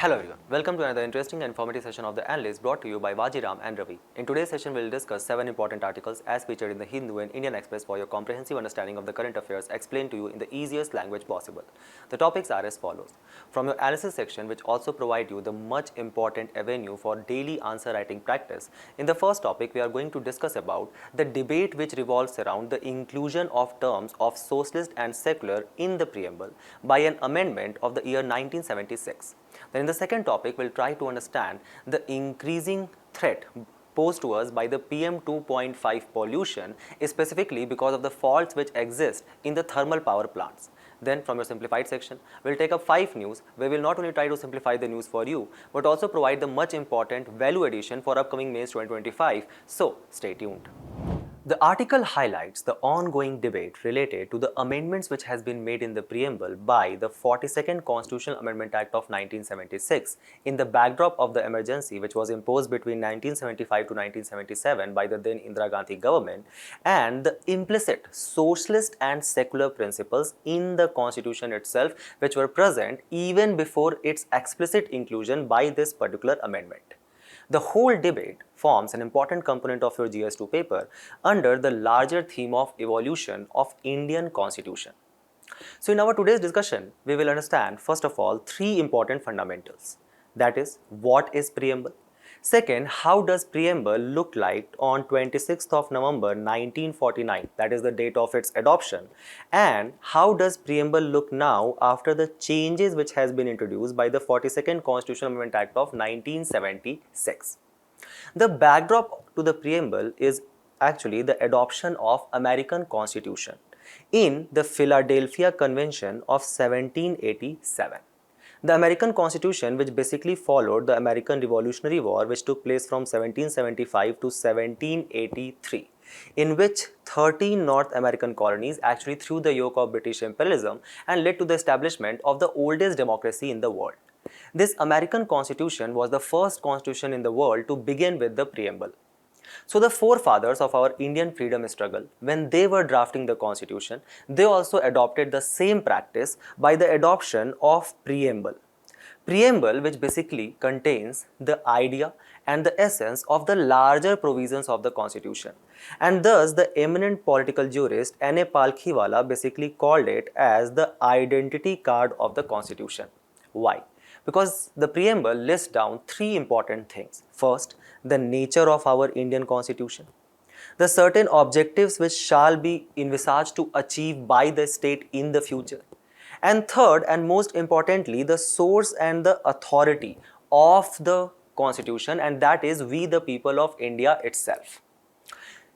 Hello everyone, welcome to another interesting and informative session of The Analyst brought to you by Vajiram and Ravi. In today's session, we will discuss 7 important articles as featured in the Hindu and Indian Express for your comprehensive understanding of the current affairs explained to you in the easiest language possible. The topics are as follows. From your analysis section, which also provide you the much important avenue for daily answer writing practice, in the first topic, we are going to discuss about the debate which revolves around the inclusion of terms of socialist and secular in the preamble by an amendment of the year 1976. Then in the second topic, we'll try to understand the increasing threat posed to us by the PM 2.5 pollution, specifically because of the faults which exist in the thermal power plants. Then from your simplified section, we'll take up 5 news where we'll not only try to simplify the news for you, but also provide the much important value addition for upcoming May 2025. So stay tuned. The article highlights the ongoing debate related to the amendments which has been made in the preamble by the 42nd Constitutional Amendment Act of 1976 in the backdrop of the emergency which was imposed between 1975 to 1977 by the then Indira Gandhi government, and the implicit socialist and secular principles in the constitution itself which were present even before its explicit inclusion by this particular amendment. The whole debate forms an important component of your GS2 paper under the larger theme of evolution of Indian Constitution. So in our today's discussion, we will understand first of all 3 important fundamentals. That is, what is preamble? Second, how does preamble look like on 26th of November 1949, that is the date of its adoption, and how does preamble look now after the changes which has been introduced by the 42nd Constitutional Amendment Act of 1976. The backdrop to the preamble is actually the adoption of American Constitution in the Philadelphia Convention of 1787. The American Constitution, which basically followed the American Revolutionary War, which took place from 1775 to 1783, in which 13 North American colonies actually threw the yoke of British imperialism and led to the establishment of the oldest democracy in the world. This American Constitution was the first constitution in the world to begin with the preamble. So the forefathers of our Indian freedom struggle, when they were drafting the constitution, they also adopted the same practice by the adoption of preamble. Preamble, which basically contains the idea and the essence of the larger provisions of the constitution. And thus the eminent political jurist N.A. Palkhiwala basically called it as the identity card of the constitution. Why? Because the preamble lists down 3 important things. First, the nature of our Indian constitution, the certain objectives which shall be envisaged to achieve by the state in the future, and third and most importantly, the source and the authority of the constitution, and that is we the people of India itself.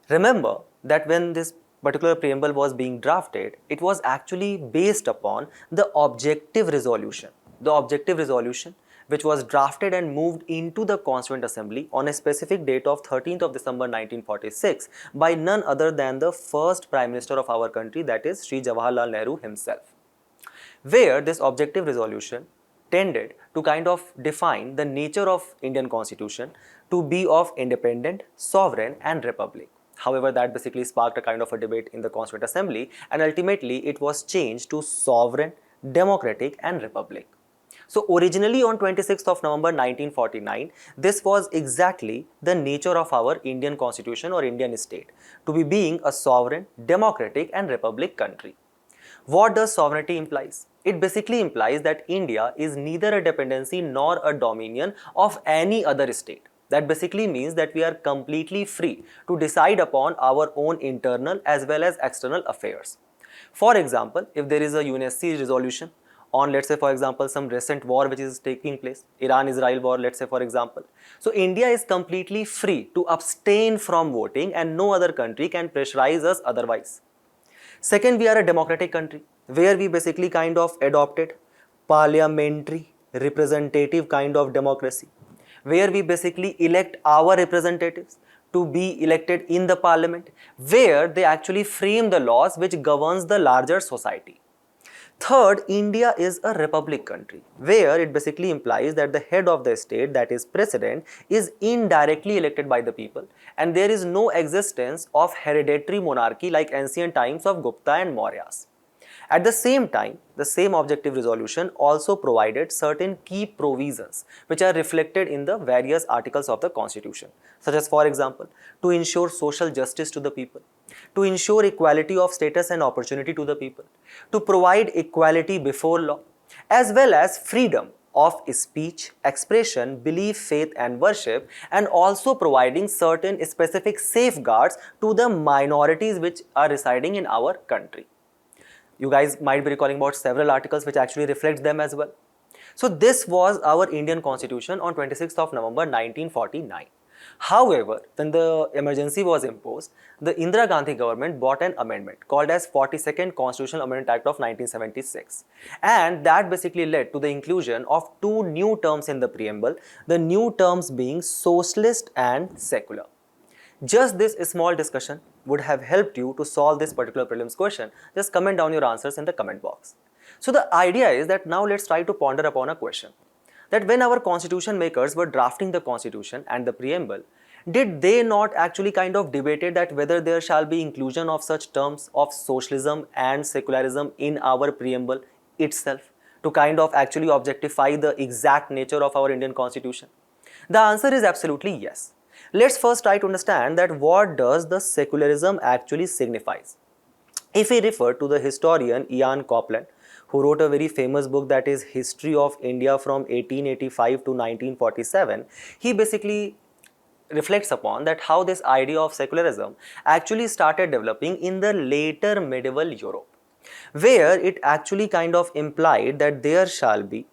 Remember that when this particular preamble was being drafted, it was actually based upon the objective resolution. The objective resolution which was drafted and moved into the Constituent Assembly on a specific date of 13th of December 1946 by none other than the first Prime Minister of our country, that is Sri Jawaharlal Nehru himself, where this objective resolution tended to kind of define the nature of Indian Constitution to be of independent, sovereign and republic. However, that basically sparked a kind of a debate in the Constituent Assembly, and ultimately it was changed to sovereign, democratic and republic. So originally on 26th of November 1949, this was exactly the nature of our Indian Constitution or Indian state, to be being a sovereign, democratic and republic country. What does sovereignty implies? It basically implies that India is neither a dependency nor a dominion of any other state. That basically means that we are completely free to decide upon our own internal as well as external affairs. For example, if there is a UNESCO resolution on, let's say for example, some recent war which is taking place, Iran-Israel war, let's say for example. So India is completely free to abstain from voting and no other country can pressurize us otherwise. Second, we are a democratic country where we basically kind of adopted parliamentary representative kind of democracy, where we basically elect our representatives to be elected in the parliament, where they actually frame the laws which governs the larger society. Third, India is a republic country, where it basically implies that the head of the state, that is president, is indirectly elected by the people, and there is no existence of hereditary monarchy like ancient times of Gupta and Mauryas. At the same time, the same objective resolution also provided certain key provisions which are reflected in the various articles of the Constitution, such as, for example, to ensure social justice to the people, to ensure equality of status and opportunity to the people, to provide equality before law, as well as freedom of speech, expression, belief, faith and worship, and also providing certain specific safeguards to the minorities which are residing in our country. You guys might be recalling about several articles which actually reflect them as well. So this was our Indian Constitution on 26th of November 1949. However, when the emergency was imposed, the Indira Gandhi government brought an amendment called as 42nd Constitutional Amendment Act of 1976, and that basically led to the inclusion of two new terms in the preamble, the new terms being socialist and secular. Just this small discussion would have helped you to solve this particular prelims question. Just comment down your answers in the comment box. So the idea is that now let's try to ponder upon a question, that when our constitution makers were drafting the constitution and the preamble, did they not actually kind of debated that whether there shall be inclusion of such terms of socialism and secularism in our preamble itself to kind of actually objectify the exact nature of our Indian constitution? The answer is absolutely yes. Let's first try to understand that what does the secularism actually signifies. If we refer to the historian Ian Copland, who wrote a very famous book, that is History of India from 1885 to 1947, he basically reflects upon that how this idea of secularism actually started developing in the later medieval Europe, where it actually kind of implied that there shall be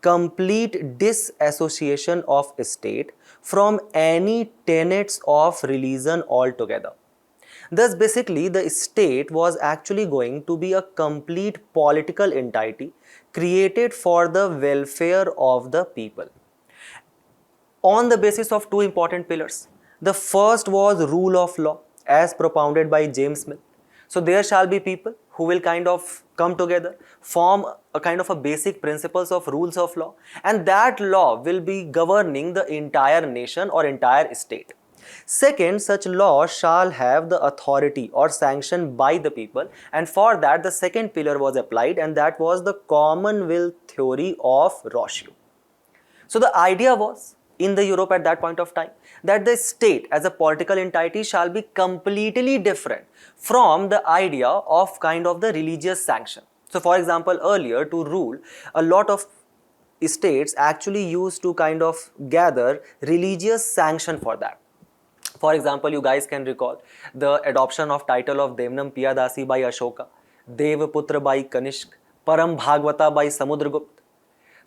complete disassociation of state from any tenets of religion altogether. Thus, basically, the state was actually going to be a complete political entity created for the welfare of the people, on the basis of two important pillars. The first was rule of law, as propounded by James Smith. So there shall be people who will kind of come together, form a kind of a basic principles of rules of law, and that law will be governing the entire nation or entire state. Second, such law shall have the authority or sanction by the people, and for that the second pillar was applied, and that was the Commonwealth theory of Rousseau. So the idea was in the Europe at that point of time that the state as a political entity shall be completely different from the idea of kind of the religious sanction. So for example, earlier to rule, a lot of states actually used to kind of gather religious sanction for that. For example, you guys can recall the adoption of title of Devanam Piyadasi by Ashoka, Devaputra by Kanishk, Param Bhagavata by Samudragupta.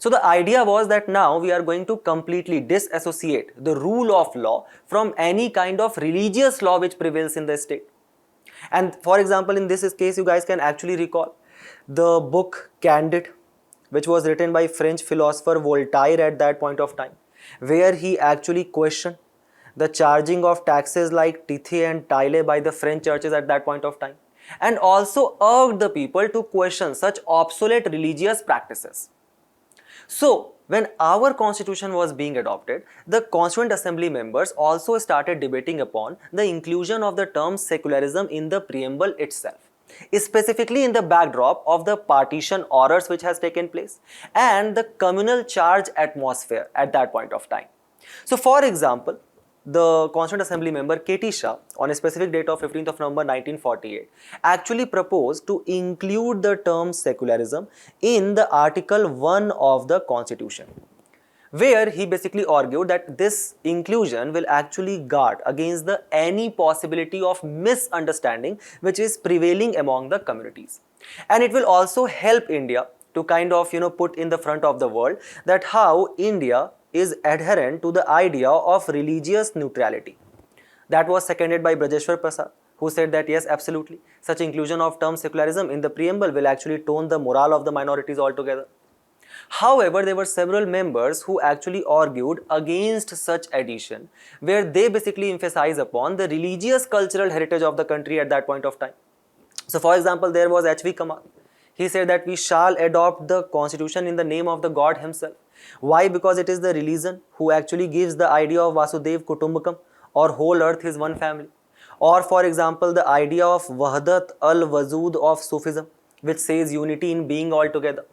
So the idea was that now we are going to completely disassociate the rule of law from any kind of religious law which prevails in the state. And for example, in this case, you guys can actually recall the book Candide, which was written by French philosopher Voltaire at that point of time, where he actually questioned the charging of taxes like tithe and taille by the French churches at that point of time, and also urged the people to question such obsolete religious practices. So, when our constitution was being adopted, the Constituent Assembly members also started debating upon the inclusion of the term secularism in the preamble itself, specifically in the backdrop of the partition horrors which has taken place and the communal charge atmosphere at that point of time. So, for example, the Constituent Assembly member K.T. Shah on a specific date of 15th of November 1948 actually proposed to include the term secularism in the Article 1 of the Constitution, where he basically argued that this inclusion will actually guard against the any possibility of misunderstanding which is prevailing among the communities. And it will also help India to kind of put in the front of the world that how India is adherent to the idea of religious neutrality. That was seconded by Brajeshwar Prasad, who said that yes, absolutely, such inclusion of term secularism in the preamble will actually tone the morale of the minorities altogether. However, there were several members who actually argued against such addition, where they basically emphasize upon the religious cultural heritage of the country at that point of time. So for example, there was H.V. Kamal. He said that we shall adopt the constitution in the name of the God himself. Why? Because it is the religion who actually gives the idea of Vasudev Kutumbakam, or whole earth is one family. Or for example, the idea of Wahdat al-Wajud of Sufism, which says unity in being all together.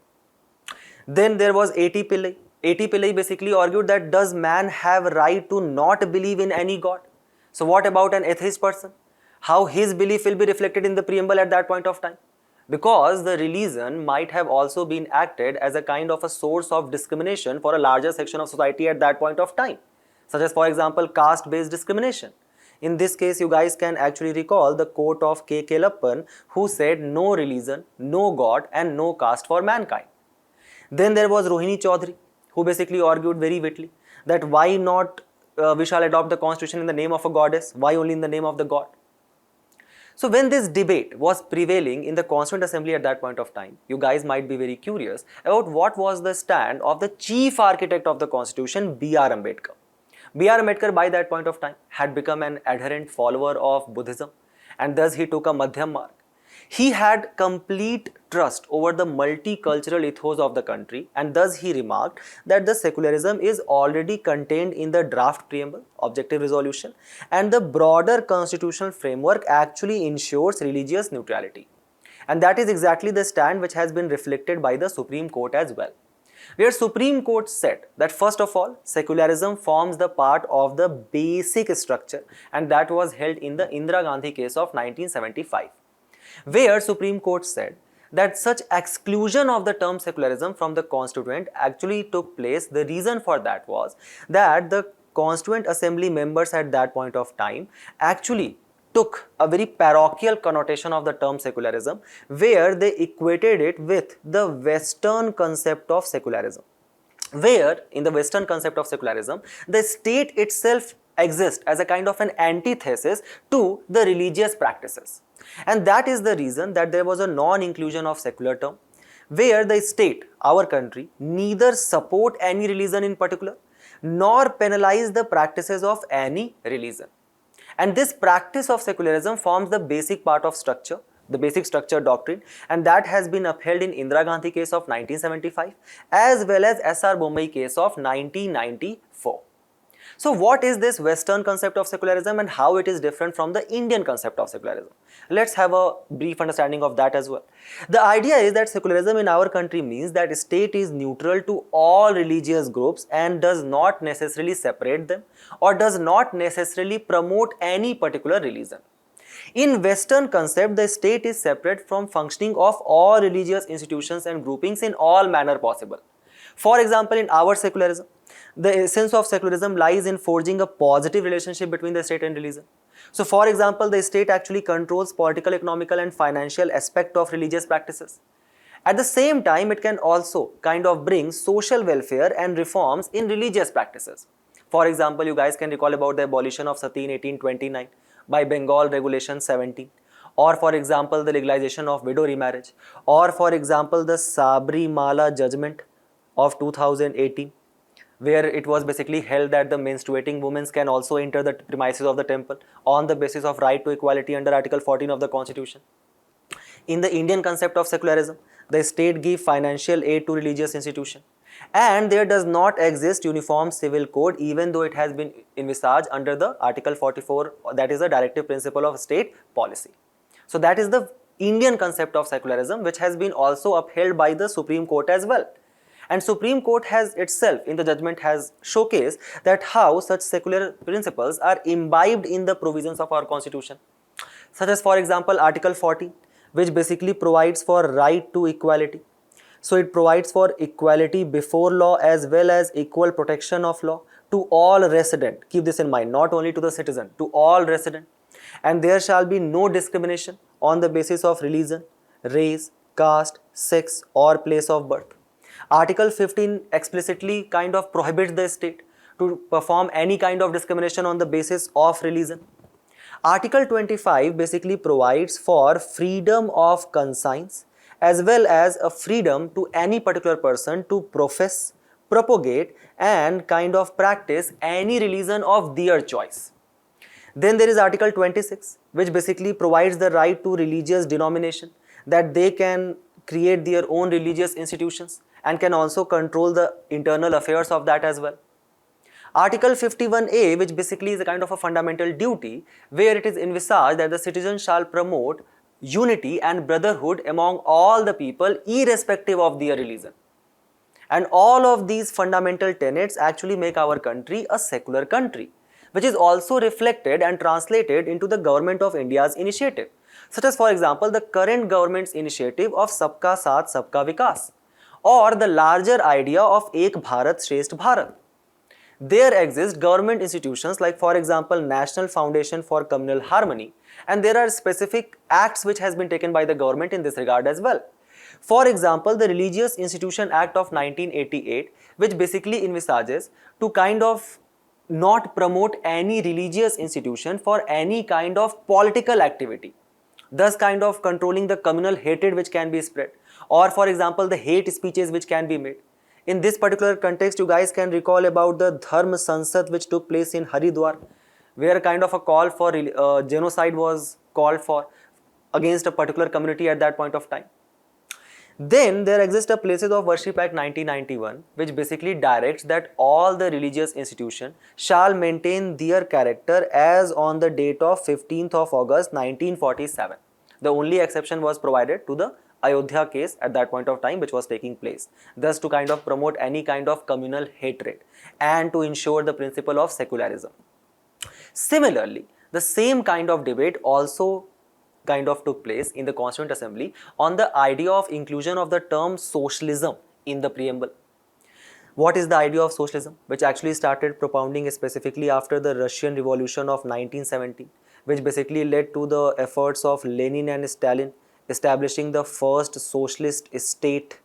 Then there was A.T. Pillai. A.T. Pillai basically argued that does man have right to not believe in any god? So what about an atheist person? How his belief will be reflected in the preamble at that point of time? Because the religion might have also been acted as a kind of a source of discrimination for a larger section of society at that point of time, such as for example caste-based discrimination. In this case, you guys can actually recall the quote of K. Kelappan, who said no religion, no god and no caste for mankind. Then there was Rohini Chaudhary, who basically argued very wittily that why not we shall adopt the constitution in the name of a goddess, why only in the name of the god? So when this debate was prevailing in the Constituent Assembly at that point of time, you guys might be very curious about what was the stand of the chief architect of the constitution, B.R. Ambedkar. B.R. Ambedkar by that point of time had become an adherent follower of Buddhism, and thus he took a Madhyam Marg. He had complete trust over the multicultural ethos of the country, and thus he remarked that the secularism is already contained in the draft preamble, objective resolution, and the broader constitutional framework actually ensures religious neutrality. And that is exactly the stand which has been reflected by the Supreme Court as well, where Supreme Court said that first of all, secularism forms the part of the basic structure, and that was held in the Indira Gandhi case of 1975. Where Supreme Court said that such exclusion of the term secularism from the constituent actually took place. The reason for that was that the Constituent Assembly members at that point of time actually took a very parochial connotation of the term secularism, where they equated it with the Western concept of secularism, where in the Western concept of secularism, the state itself exists as a kind of an antithesis to the religious practices. And that is the reason that there was a non-inclusion of secular term, where the state, our country, neither support any religion in particular, nor penalize the practices of any religion. And this practice of secularism forms the basic part of structure, the basic structure doctrine, and that has been upheld in Indira Gandhi case of 1975 as well as S.R. Bommai case of 1994. So what is this Western concept of secularism and how it is different from the Indian concept of secularism? Let's have a brief understanding of that as well. The idea is that secularism in our country means that state is neutral to all religious groups and does not necessarily separate them or does not necessarily promote any particular religion. In Western concept, the state is separate from functioning of all religious institutions and groupings in all manner possible. For example, in our secularism, the essence of secularism lies in forging a positive relationship between the state and religion. So for example, the state actually controls political, economical and financial aspect of religious practices. At the same time, it can also kind of bring social welfare and reforms in religious practices. For example, you guys can recall about the abolition of sati in 1829 by Bengal Regulation 17, or for example, the legalization of widow remarriage, or for example, the Sabrimala judgment of 2018, where it was basically held that the menstruating women can also enter the premises of the temple on the basis of right to equality under Article 14 of the Constitution. In the Indian concept of secularism, the state gives financial aid to religious institutions, and there does not exist uniform civil code even though it has been envisaged under the Article 44, that is the directive principle of state policy. So that is the Indian concept of secularism, which has been also upheld by the Supreme Court as well. And Supreme Court has itself in the judgment has showcased that how such secular principles are imbibed in the provisions of our constitution, such as for example Article 40, which basically provides for right to equality. So it provides for equality before law as well as equal protection of law to all resident. Keep this in mind, not only to the citizen, to all resident. And there shall be no discrimination on the basis of religion, race, caste, sex or place of birth. Article 15 explicitly kind of prohibits the state to perform any kind of discrimination on the basis of religion. Article 25 basically provides for freedom of conscience as well as a freedom to any particular person to profess, propagate and kind of practice any religion of their choice. Then there is Article 26, which basically provides the right to religious denomination, that they can create their own religious institutions and can also control the internal affairs of that as well. Article 51A, which basically is a kind of a fundamental duty, where it is envisaged that the citizen shall promote unity and brotherhood among all the people irrespective of their religion. And all of these fundamental tenets actually make our country a secular country, which is also reflected and translated into the Government of India's initiative, such as for example the current government's initiative of Sabka Saath Sabka Vikas, or the larger idea of Ek Bharat Shresth Bharat. There exist government institutions like for example National Foundation for Communal Harmony, and there are specific acts which has been taken by the government in this regard as well. For example, the Religious Institution Act of 1988, which basically envisages to kind of not promote any religious institution for any kind of political activity, thus kind of controlling the communal hatred which can be spread, or for example the hate speeches which can be made. In this particular context, you guys can recall about the Dharma Sansad which took place in Haridwar, where kind of a call for genocide was called for against a particular community at that point of time. Then there exists a Places of Worship Act 1991, which basically directs that all the religious institutions shall maintain their character as on the date of 15th of August 1947. The only exception was provided to the Ayodhya case at that point of time which was taking place, thus to kind of promote any kind of communal hatred and to ensure the principle of secularism. Similarly, the same kind of debate also kind of took place in the Constituent Assembly on the idea of inclusion of the term socialism in the preamble. What is the idea of socialism, which actually started propounding specifically after the Russian Revolution of 1917, which basically led to the efforts of Lenin and Stalin establishing the first socialist state.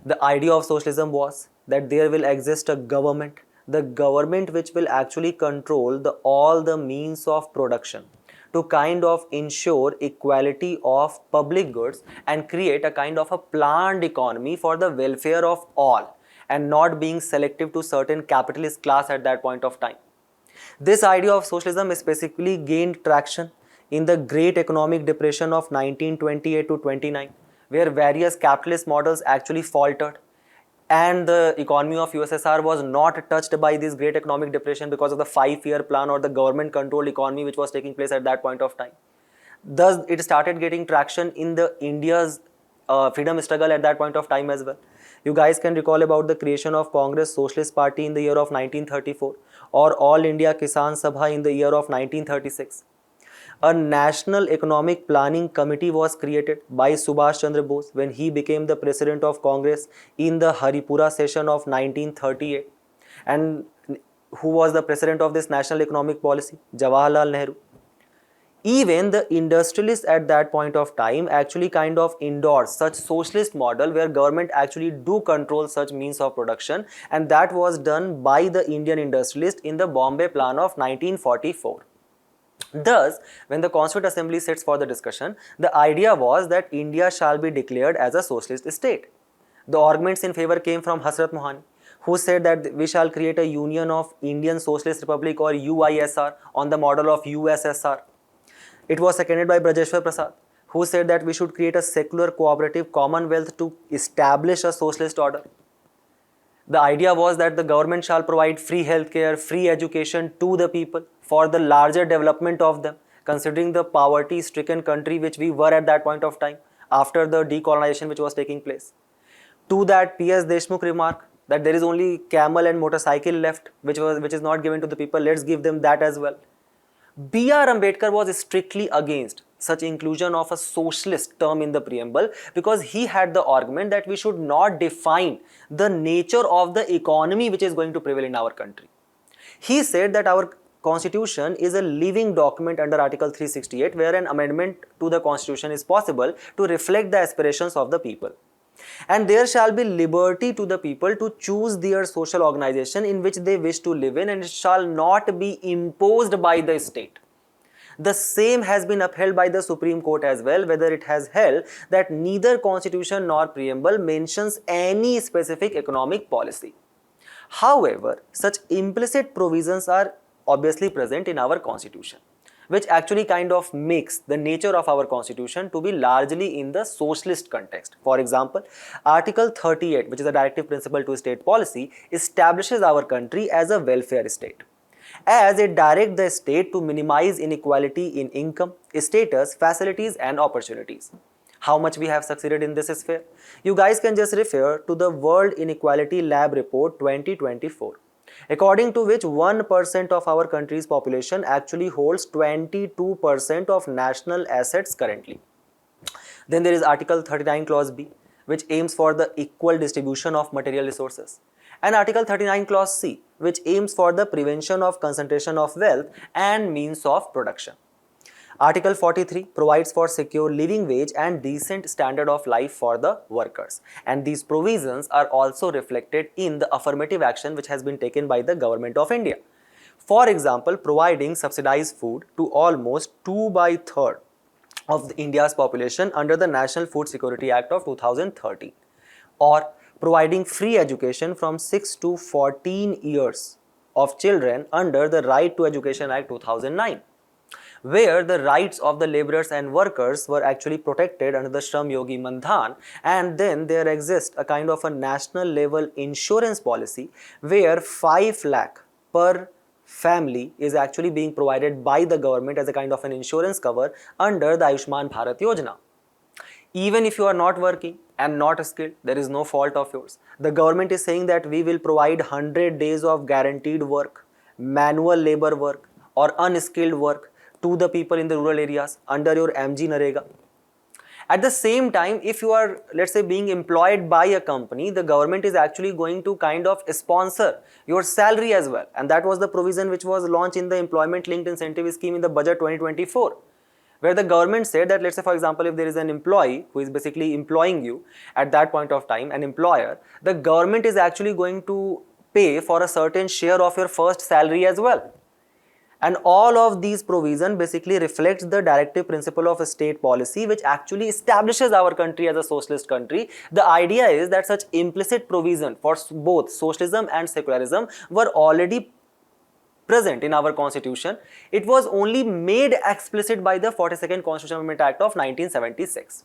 The idea of socialism was that there will exist a government, the government which will actually control all the means of production to kind of ensure equality of public goods and create a kind of a planned economy for the welfare of all and not being selective to certain capitalist class at that point of time. This idea of socialism specifically gained traction in the Great Economic Depression of 1928 to 29, where various capitalist models actually faltered and the economy of USSR was not touched by this Great Economic Depression because of the 5-year plan or the government controlled economy which was taking place at that point of time. Thus, it started getting traction in the India's freedom struggle at that point of time as well. You guys can recall about the creation of Congress Socialist Party in the year of 1934 or All India Kisan Sabha in the year of 1936. A National Economic Planning Committee was created by Subhash Chandra Bose when he became the President of Congress in the Haripura session of 1938. And who was the President of this National Economic Policy? Jawaharlal Nehru. Even the industrialists at that point of time actually kind of endorsed such socialist model where government actually do control such means of production, and that was done by the Indian industrialists in the Bombay Plan of 1944. Thus, when the Constituent Assembly sits for the discussion, the idea was that India shall be declared as a socialist state. The arguments in favor came from Hasrat Mohani, who said that we shall create a union of Indian Socialist Republic or UISR on the model of USSR. It was seconded by Brajeshwar Prasad, who said that we should create a secular cooperative commonwealth to establish a socialist order. The idea was that the government shall provide free healthcare, free education to the people for the larger development of them, considering the poverty-stricken country which we were at that point of time after the decolonization which was taking place. To that, P.S. Deshmukh remarked that there is only camel and motorcycle left which is not given to the people, let's give them that as well. B.R. Ambedkar was strictly against such inclusion of a socialist term in the preamble because he had the argument that we should not define the nature of the economy which is going to prevail in our country. He said that our Constitution is a living document under Article 368 where an amendment to the Constitution is possible to reflect the aspirations of the people. And there shall be liberty to the people to choose their social organization in which they wish to live in, and it shall not be imposed by the state. The same has been upheld by the Supreme Court as well, whether it has held that neither Constitution nor preamble mentions any specific economic policy. However, such implicit provisions are obviously present in our Constitution, which actually kind of makes the nature of our Constitution to be largely in the socialist context. For example, Article 38, which is a directive principle to state policy, establishes our country as a welfare state. as it directs the state to minimize inequality in income, status, facilities and opportunities. How much we have succeeded in this sphere? You guys can just refer to the World Inequality Lab Report 2024, according to which 1% of our country's population actually holds 22% of national assets currently. Then there is Article 39 Clause B, which aims for the equal distribution of material resources, and Article 39 Clause C, which aims for the prevention of concentration of wealth and means of production. Article 43 provides for secure living wage and decent standard of life for the workers, and these provisions are also reflected in the affirmative action which has been taken by the Government of India. For example, providing subsidized food to almost 2/3 of India's population under the National Food Security Act of 2013, or providing free education from 6 to 14 years of children under the Right to Education Act 2009, where the rights of the laborers and workers were actually protected under the Shram Yogi Mandhan. And then there exists a kind of a national level insurance policy where 5 lakh per family is actually being provided by the government as a kind of an insurance cover under the Ayushman Bharat Yojana. Even if you are not working and not skilled, there is no fault of yours. The government is saying that we will provide 100 days of guaranteed work, manual labor work or unskilled work to the people in the rural areas under your MG Narega. At the same time, if you are, let's say, being employed by a company, the government is actually going to kind of sponsor your salary as well. And that was the provision which was launched in the Employment Linked Incentive Scheme in the Budget 2024. Where the government said that, let's say for example, if there is an employee who is basically employing you at that point of time, an employer, the government is actually going to pay for a certain share of your first salary as well. And all of these provisions basically reflects the directive principle of a state policy which actually establishes our country as a socialist country. The idea is that such implicit provision for both socialism and secularism were already present in our constitution. It was only made explicit by the 42nd Constitutional Amendment Act of 1976.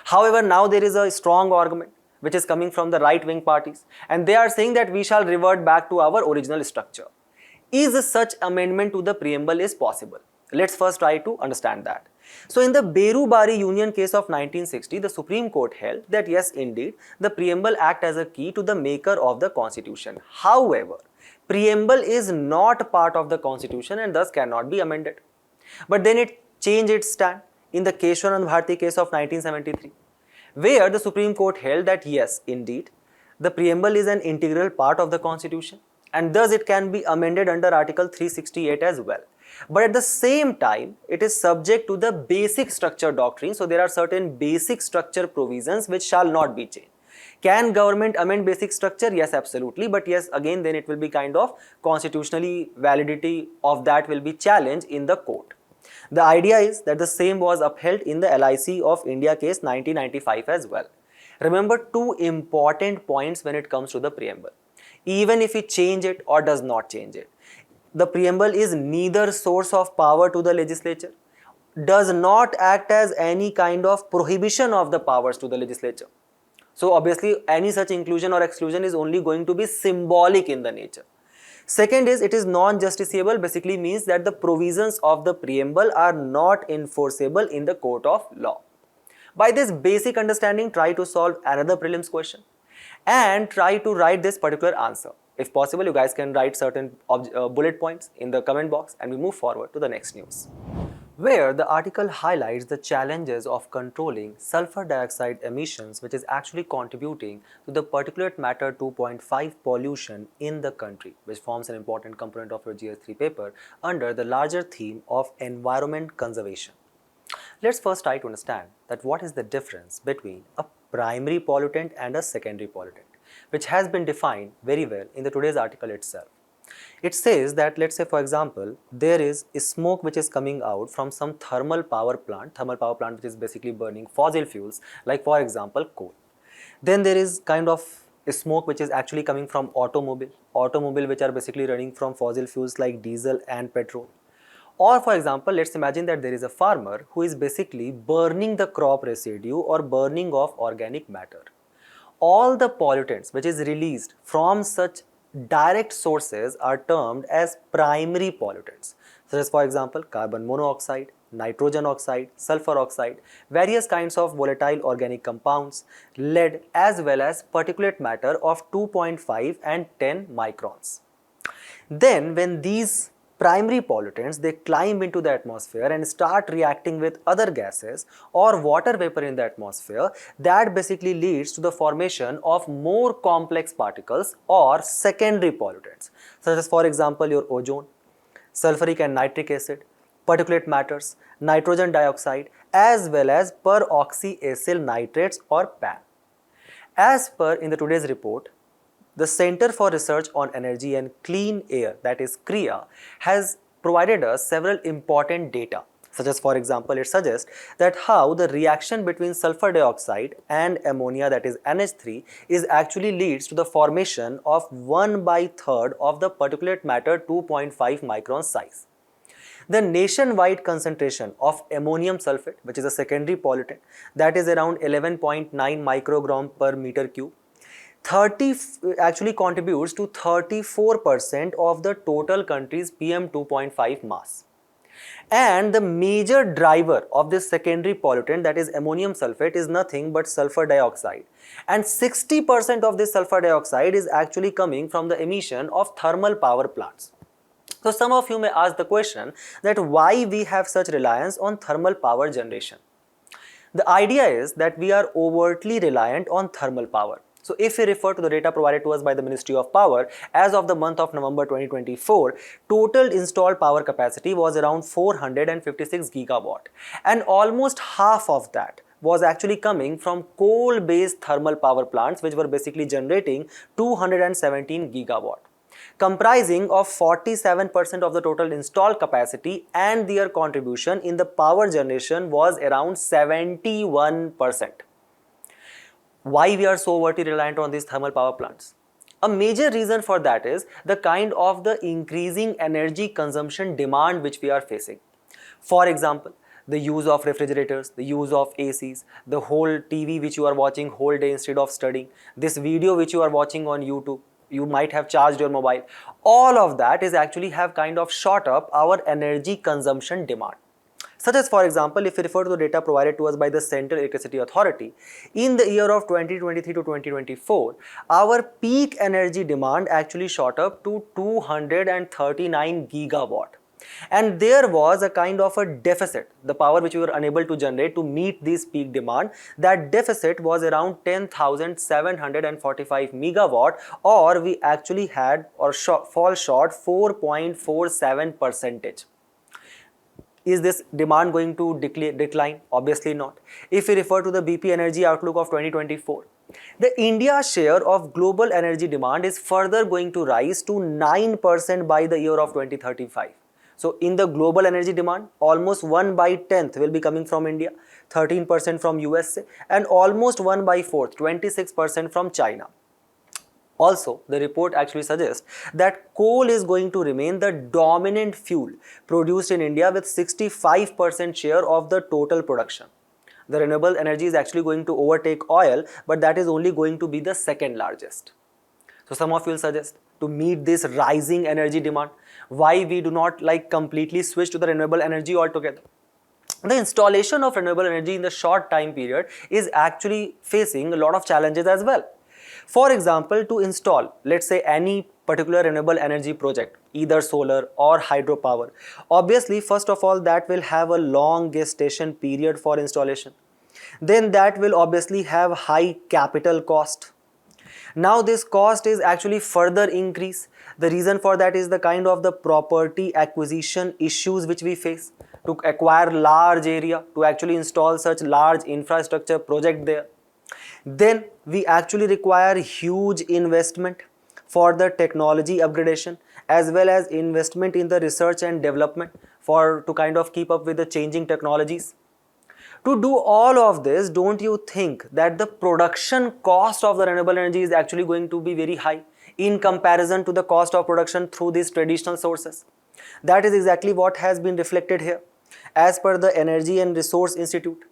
However, now there is a strong argument which is coming from the right-wing parties, and they are saying that we shall revert back to our original structure. Is such amendment to the preamble is possible? Let's first try to understand that. So in the Berubari Union case of 1960, the Supreme Court held that yes, indeed, the preamble act as a key to the maker of the constitution. However, preamble is not part of the constitution and thus cannot be amended. But then it changed its stand in the Keshwanand Bharti case of 1973, where the Supreme Court held that yes, indeed, the preamble is an integral part of the constitution and thus it can be amended under Article 368 as well. But at the same time, it is subject to the basic structure doctrine. So there are certain basic structure provisions which shall not be changed. Can government amend basic structure? Yes, absolutely. But yes, again, then it will be kind of constitutionally validity of that will be challenged in the court. The idea is that the same was upheld in the LIC of India case 1995 as well. Remember two important points when it comes to the preamble. Even if we change it or does not change it, the preamble is neither source of power to the legislature, does not act as any kind of prohibition of the powers to the legislature. So obviously any such inclusion or exclusion is only going to be symbolic in the nature. Second is, it is non-justiciable, basically means that the provisions of the preamble are not enforceable in the court of law. By this basic understanding, try to solve another prelims question and try to write this particular answer. If possible, you guys can write certain bullet points in the comment box and we move forward to the next news, where the article highlights the challenges of controlling sulfur dioxide emissions, which is actually contributing to the particulate matter 2.5 pollution in the country, which forms an important component of your GS3 paper under the larger theme of environment conservation. Let's first try to understand that what is the difference between a primary pollutant and a secondary pollutant, which has been defined very well in the today's article itself. It says that, let's say for example, there is a smoke which is coming out from some thermal power plant which is basically burning fossil fuels, like for example coal. Then there is kind of a smoke which is actually coming from automobile which are basically running from fossil fuels like diesel and petrol. Or for example, let's imagine that there is a farmer who is basically burning the crop residue or burning of organic matter. All the pollutants which is released from such direct sources are termed as primary pollutants, such as, for example, carbon monoxide, nitrogen oxide, sulfur oxide, various kinds of volatile organic compounds, lead, as well as particulate matter of 2.5 and 10 microns. Then when these primary pollutants, they climb into the atmosphere and start reacting with other gases or water vapor in the atmosphere, that basically leads to the formation of more complex particles or secondary pollutants, such as, for example, your ozone, sulfuric and nitric acid, particulate matters, nitrogen dioxide, as well as peroxyacyl nitrates or PAN. As per in the today's report, the Center for Research on Energy and Clean Air, that is CREA, has provided us several important data, such as, for example, it suggests that how the reaction between sulfur dioxide and ammonia, that is NH3, is actually leads to the formation of 1/3 of the particulate matter 2.5 micron size. The nationwide concentration of ammonium sulfate, which is a secondary pollutant, that is around 11.9 microgram per meter cube, actually contributes to 34% of the total country's PM 2.5 mass. And the major driver of this secondary pollutant, that is ammonium sulfate, is nothing but sulfur dioxide. And 60% of this sulfur dioxide is actually coming from the emission of thermal power plants. So some of you may ask the question that why we have such reliance on thermal power generation. The idea is that we are overtly reliant on thermal power. So if we refer to the data provided to us by the Ministry of Power, as of the month of November 2024, total installed power capacity was around 456 gigawatt, and almost half of that was actually coming from coal-based thermal power plants, which were basically generating 217 gigawatt, comprising of 47% of the total installed capacity, and their contribution in the power generation was around 71%. Why we are so overtly reliant on these thermal power plants? A major reason for that is the kind of the increasing energy consumption demand which we are facing. For example, the use of refrigerators, the use of ACs, the whole TV which you are watching whole day instead of studying, this video which you are watching on YouTube, you might have charged your mobile. All of that is actually have kind of shot up our energy consumption demand. Such as, for example, if we refer to the data provided to us by the Central Electricity Authority, in the year of 2023 to 2024, our peak energy demand actually shot up to 239 gigawatt. And there was a kind of a deficit, the power which we were unable to generate to meet this peak demand, that deficit was around 10,745 megawatt, or we actually had or fall short 4.47%. Is this demand going to decline? Obviously not. If we refer to the BP Energy Outlook of 2024, the India share of global energy demand is further going to rise to 9% by the year of 2035. So in the global energy demand, almost 1/10 will be coming from India, 13% from USA, and almost 1/4, 26% from China. Also, the report actually suggests that coal is going to remain the dominant fuel produced in India with 65% share of the total production. The renewable energy is actually going to overtake oil, but that is only going to be the second largest. So some of you will suggest to meet this rising energy demand, why we do not completely switch to the renewable energy altogether. The installation of renewable energy in the short time period is actually facing a lot of challenges as well. For example, to install, let's say, any particular renewable energy project, either solar or hydropower, obviously, first of all, that will have a long gestation period for installation. Then that will obviously have high capital cost. Now this cost is actually further increase. The reason for that is the kind of the property acquisition issues which we face to acquire large area, to actually install such large infrastructure project there. Then we actually require huge investment for the technology upgradation, as well as investment in the research and development to kind of keep up with the changing technologies. To do all of this, don't you think that the production cost of the renewable energy is actually going to be very high in comparison to the cost of production through these traditional sources? That is exactly what has been reflected here as per the Energy and Resource Institute,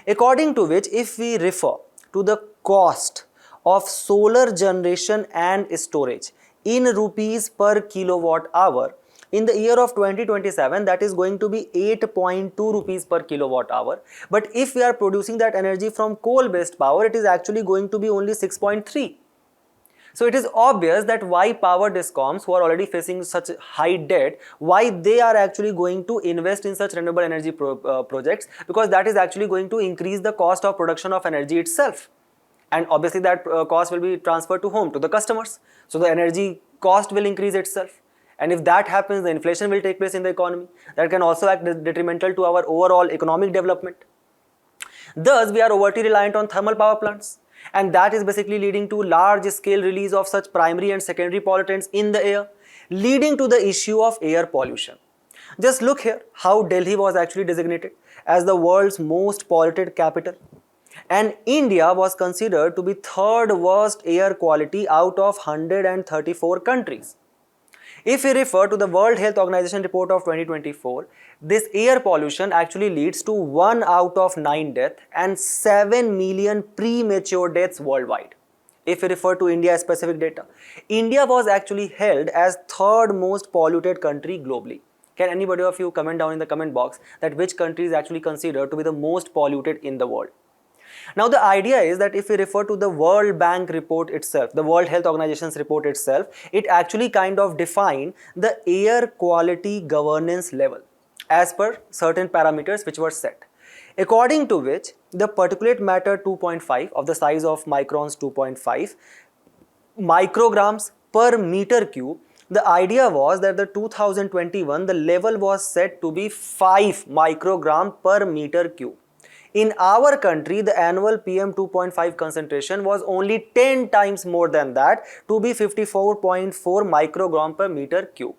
according to which, if we refer to the cost of solar generation and storage in rupees per kilowatt hour. In the year of 2027, that is going to be 8.2 rupees per kilowatt hour. But if we are producing that energy from coal-based power, it is actually going to be only 6.3. So it is obvious that why power discoms, who are already facing such high debt, why they are actually going to invest in such renewable energy projects, because that is actually going to increase the cost of production of energy itself. And obviously that cost will be transferred to whom? To the customers. So the energy cost will increase itself. And if that happens, the inflation will take place in the economy. That can also act detrimental to our overall economic development. Thus, we are overtly reliant on thermal power plants. And that is basically leading to large scale release of such primary and secondary pollutants in the air, leading to the issue of air pollution. Just look here how Delhi was actually designated as the world's most polluted capital. And India was considered to be third worst air quality out of 134 countries. If we refer to the World Health Organization report of 2024, this air pollution actually leads to 1 out of 9 deaths and 7 million premature deaths worldwide. If we refer to India specific data, India was actually held as third most polluted country globally. Can anybody of you comment down in the comment box that which country is actually considered to be the most polluted in the world? Now the idea is that if we refer to the World Bank report itself, the World Health Organization's report itself, it actually kind of defined the air quality governance level as per certain parameters which were set. According to which the particulate matter 2.5 of the size of microns 2.5 micrograms per meter cube, the idea was that the 2021 the level was set to be 5 microgram per meter cube. In our country, the annual PM 2.5 concentration was only 10 times more than that, to be 54.4 microgram per meter cube.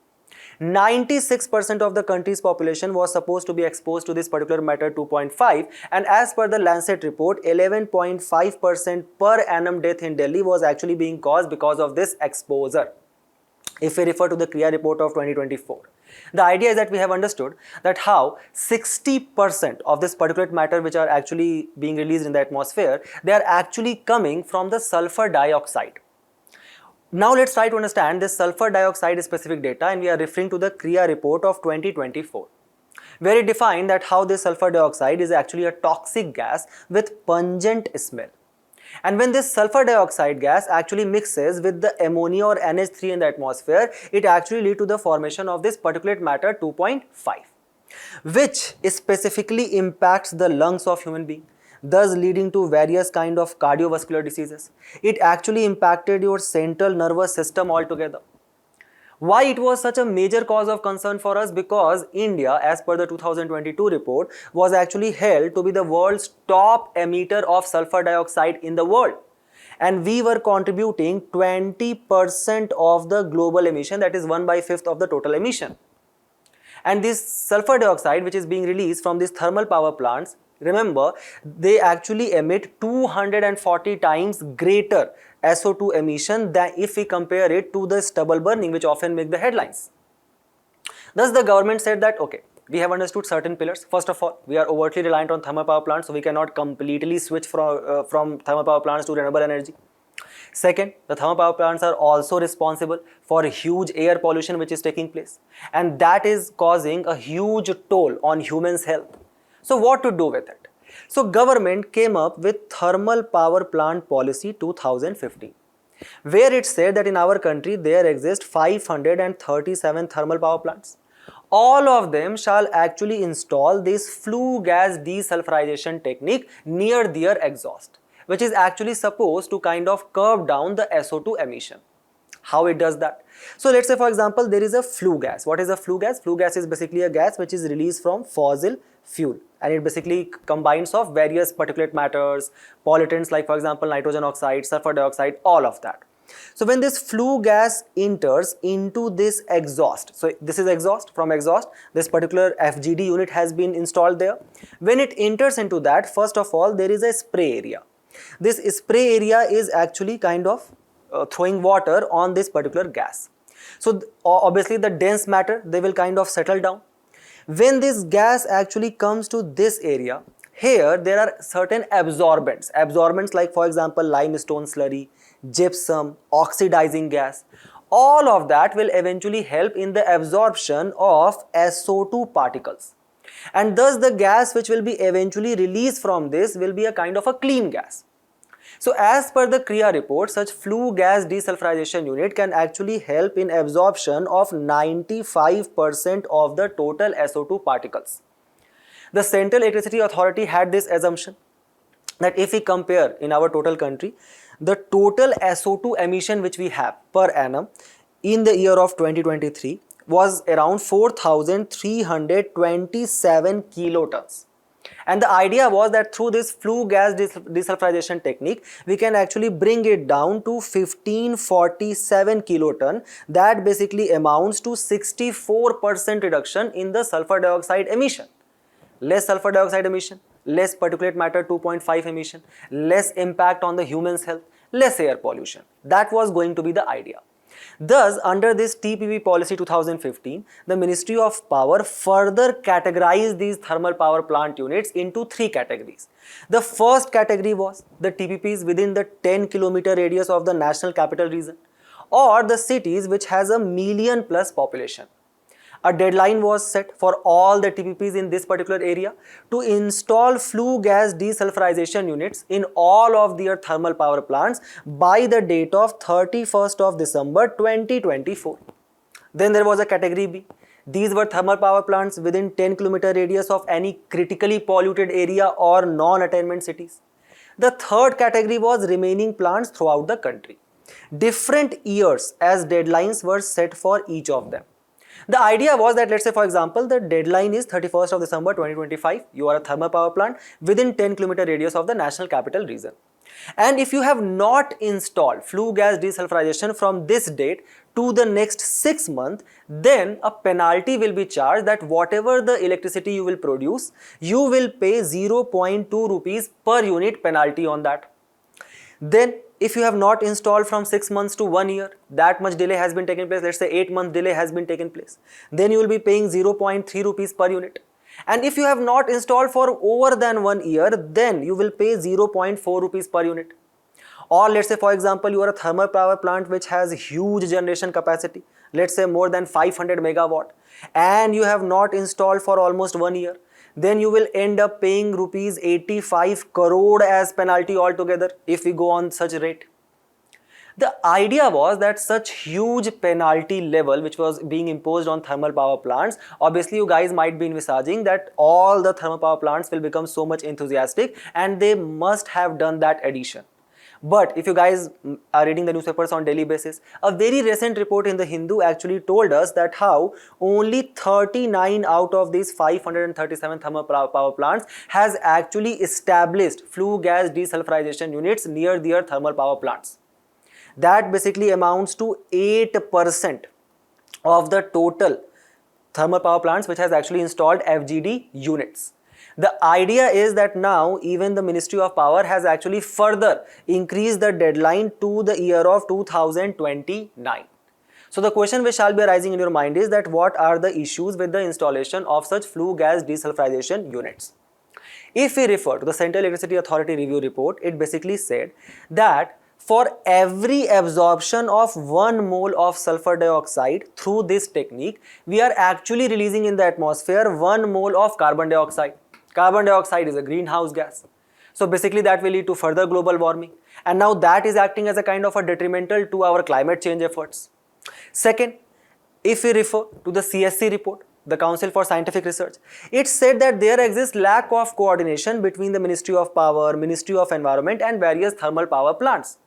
96% of the country's population was supposed to be exposed to this particular matter 2.5, and as per the Lancet report, 11.5% per annum death in Delhi was actually being caused because of this exposure. If we refer to the CRIA report of 2024. The idea is that we have understood that how 60% of this particulate matter which are actually being released in the atmosphere, they are actually coming from the sulfur dioxide. Now let's try to understand this sulfur dioxide specific data, and we are referring to the CRIA report of 2024, where it defined that how this sulfur dioxide is actually a toxic gas with pungent smell. And when this sulfur dioxide gas actually mixes with the ammonia or NH3 in the atmosphere, it actually leads to the formation of this particulate matter 2.5, which specifically impacts the lungs of human being, thus leading to various kind of cardiovascular diseases. It actually impacted your central nervous system altogether. Why it was such a major cause of concern for us? Because India, as per the 2022 report, was actually held to be the world's top emitter of sulfur dioxide in the world. And we were contributing 20% of the global emission, that is 1/5 of the total emission. And this sulfur dioxide which is being released from these thermal power plants, remember, they actually emit 240 times greater SO2 emission than if we compare it to the stubble burning which often make the headlines. Thus the government said that okay, we have understood certain pillars. First of all, we are overtly reliant on thermal power plants, so we cannot completely switch from thermal power plants to renewable energy. Second, the thermal power plants are also responsible for huge air pollution which is taking place, and that is causing a huge toll on humans' health. So what to do with it? So government came up with Thermal Power Plant Policy 2015, where it said that in our country there exist 537 thermal power plants. All of them shall actually install this flue gas desulfurization technique near their exhaust, which is actually supposed to kind of curb down the SO2 emission. How it does that? So let's say for example there is a flue gas. What is a flue gas? Flue gas is basically a gas which is released from fossil fuel, and it basically combines of various particulate matters, pollutants like for example nitrogen oxide, sulfur dioxide, all of that. So when this flue gas enters into this exhaust, so this is exhaust, from exhaust this particular FGD unit has been installed there. When it enters into that, first of all there is a spray area. This spray area is actually kind of throwing water on this particular gas. So obviously the dense matter, they will kind of settle down. When this gas actually comes to this area, here there are certain absorbents like for example limestone slurry, gypsum, oxidizing gas. all of that will eventually help in the absorption of SO2 particles. And thus the gas which will be eventually released from this will be a kind of a clean gas. So as per the CREA report, such flue gas desulfurization unit can actually help in absorption of 95% of the total SO2 particles. The Central Electricity Authority had this assumption that if we compare in our total country, the total SO2 emission which we have per annum in the year of 2023 was around 4,327 kilotons. And the idea was that through this flue gas desulfurization technique, we can actually bring it down to 1547 kiloton. That basically amounts to 64% reduction in the sulfur dioxide emission. Less sulfur dioxide emission, less particulate matter 2.5 emission, less impact on the human's health, less air pollution. That was going to be the idea. Thus, under this TPP policy 2015, the Ministry of Power further categorized these thermal power plant units into three categories. The first category was the TPPs within the 10-kilometer radius of the national capital region, or the cities which has a million plus population. A deadline was set for all the TPPs in this particular area to install flue gas desulfurization units in all of their thermal power plants by the date of 31st of December 2024. Then there was a category B. These were thermal power plants within 10-kilometer radius of any critically polluted area or non-attainment cities. The third category was remaining plants throughout the country. Different years as deadlines were set for each of them. The idea was that, let's say for example, the deadline is 31st of December 2025. You are a thermal power plant within 10-kilometer radius of the national capital region. And if you have not installed flue gas desulfurization from this date to the next 6 months, then a penalty will be charged that whatever the electricity you will produce, you will pay 0.2 rupees per unit penalty on that. Then if you have not installed from 6 months to 1 year, that much delay has been taken place, let's say 8 month delay has been taken place, then you will be paying 0.3 rupees per unit. And if you have not installed for over than 1 year, then you will pay 0.4 rupees per unit. Or let's say for example, you are a thermal power plant which has huge generation capacity, let's say more than 500 megawatt, and you have not installed for almost 1 year, then you will end up paying rupees 85 crore as penalty altogether if we go on such rate. The idea was that such huge penalty level which was being imposed on thermal power plants, obviously you guys might be envisaging that all the thermal power plants will become so much enthusiastic and they must have done that addition. But if you guys are reading the newspapers on daily basis, a very recent report in the Hindu actually told us that how only 39 out of these 537 thermal power plants has actually established flue gas desulfurization units near their thermal power plants. That basically amounts to 8% of the total thermal power plants which has actually installed FGD units. The idea is that now even the Ministry of Power has actually further increased the deadline to the year of 2029. So the question which shall be arising in your mind is that what are the issues with the installation of such flue gas desulfurization units? If we refer to the Central Electricity Authority review report, it basically said that for every absorption of 1 mole of sulfur dioxide through this technique, we are actually releasing in the atmosphere 1 mole of carbon dioxide. Carbon dioxide is a greenhouse gas. So basically that will lead to further global warming. And now that is acting as a kind of a detrimental to our climate change efforts. Second, if we refer to the CSC report, the Council for Scientific Research, it said that there exists lack of coordination between the Ministry of Power, Ministry of Environment and various thermal power plants.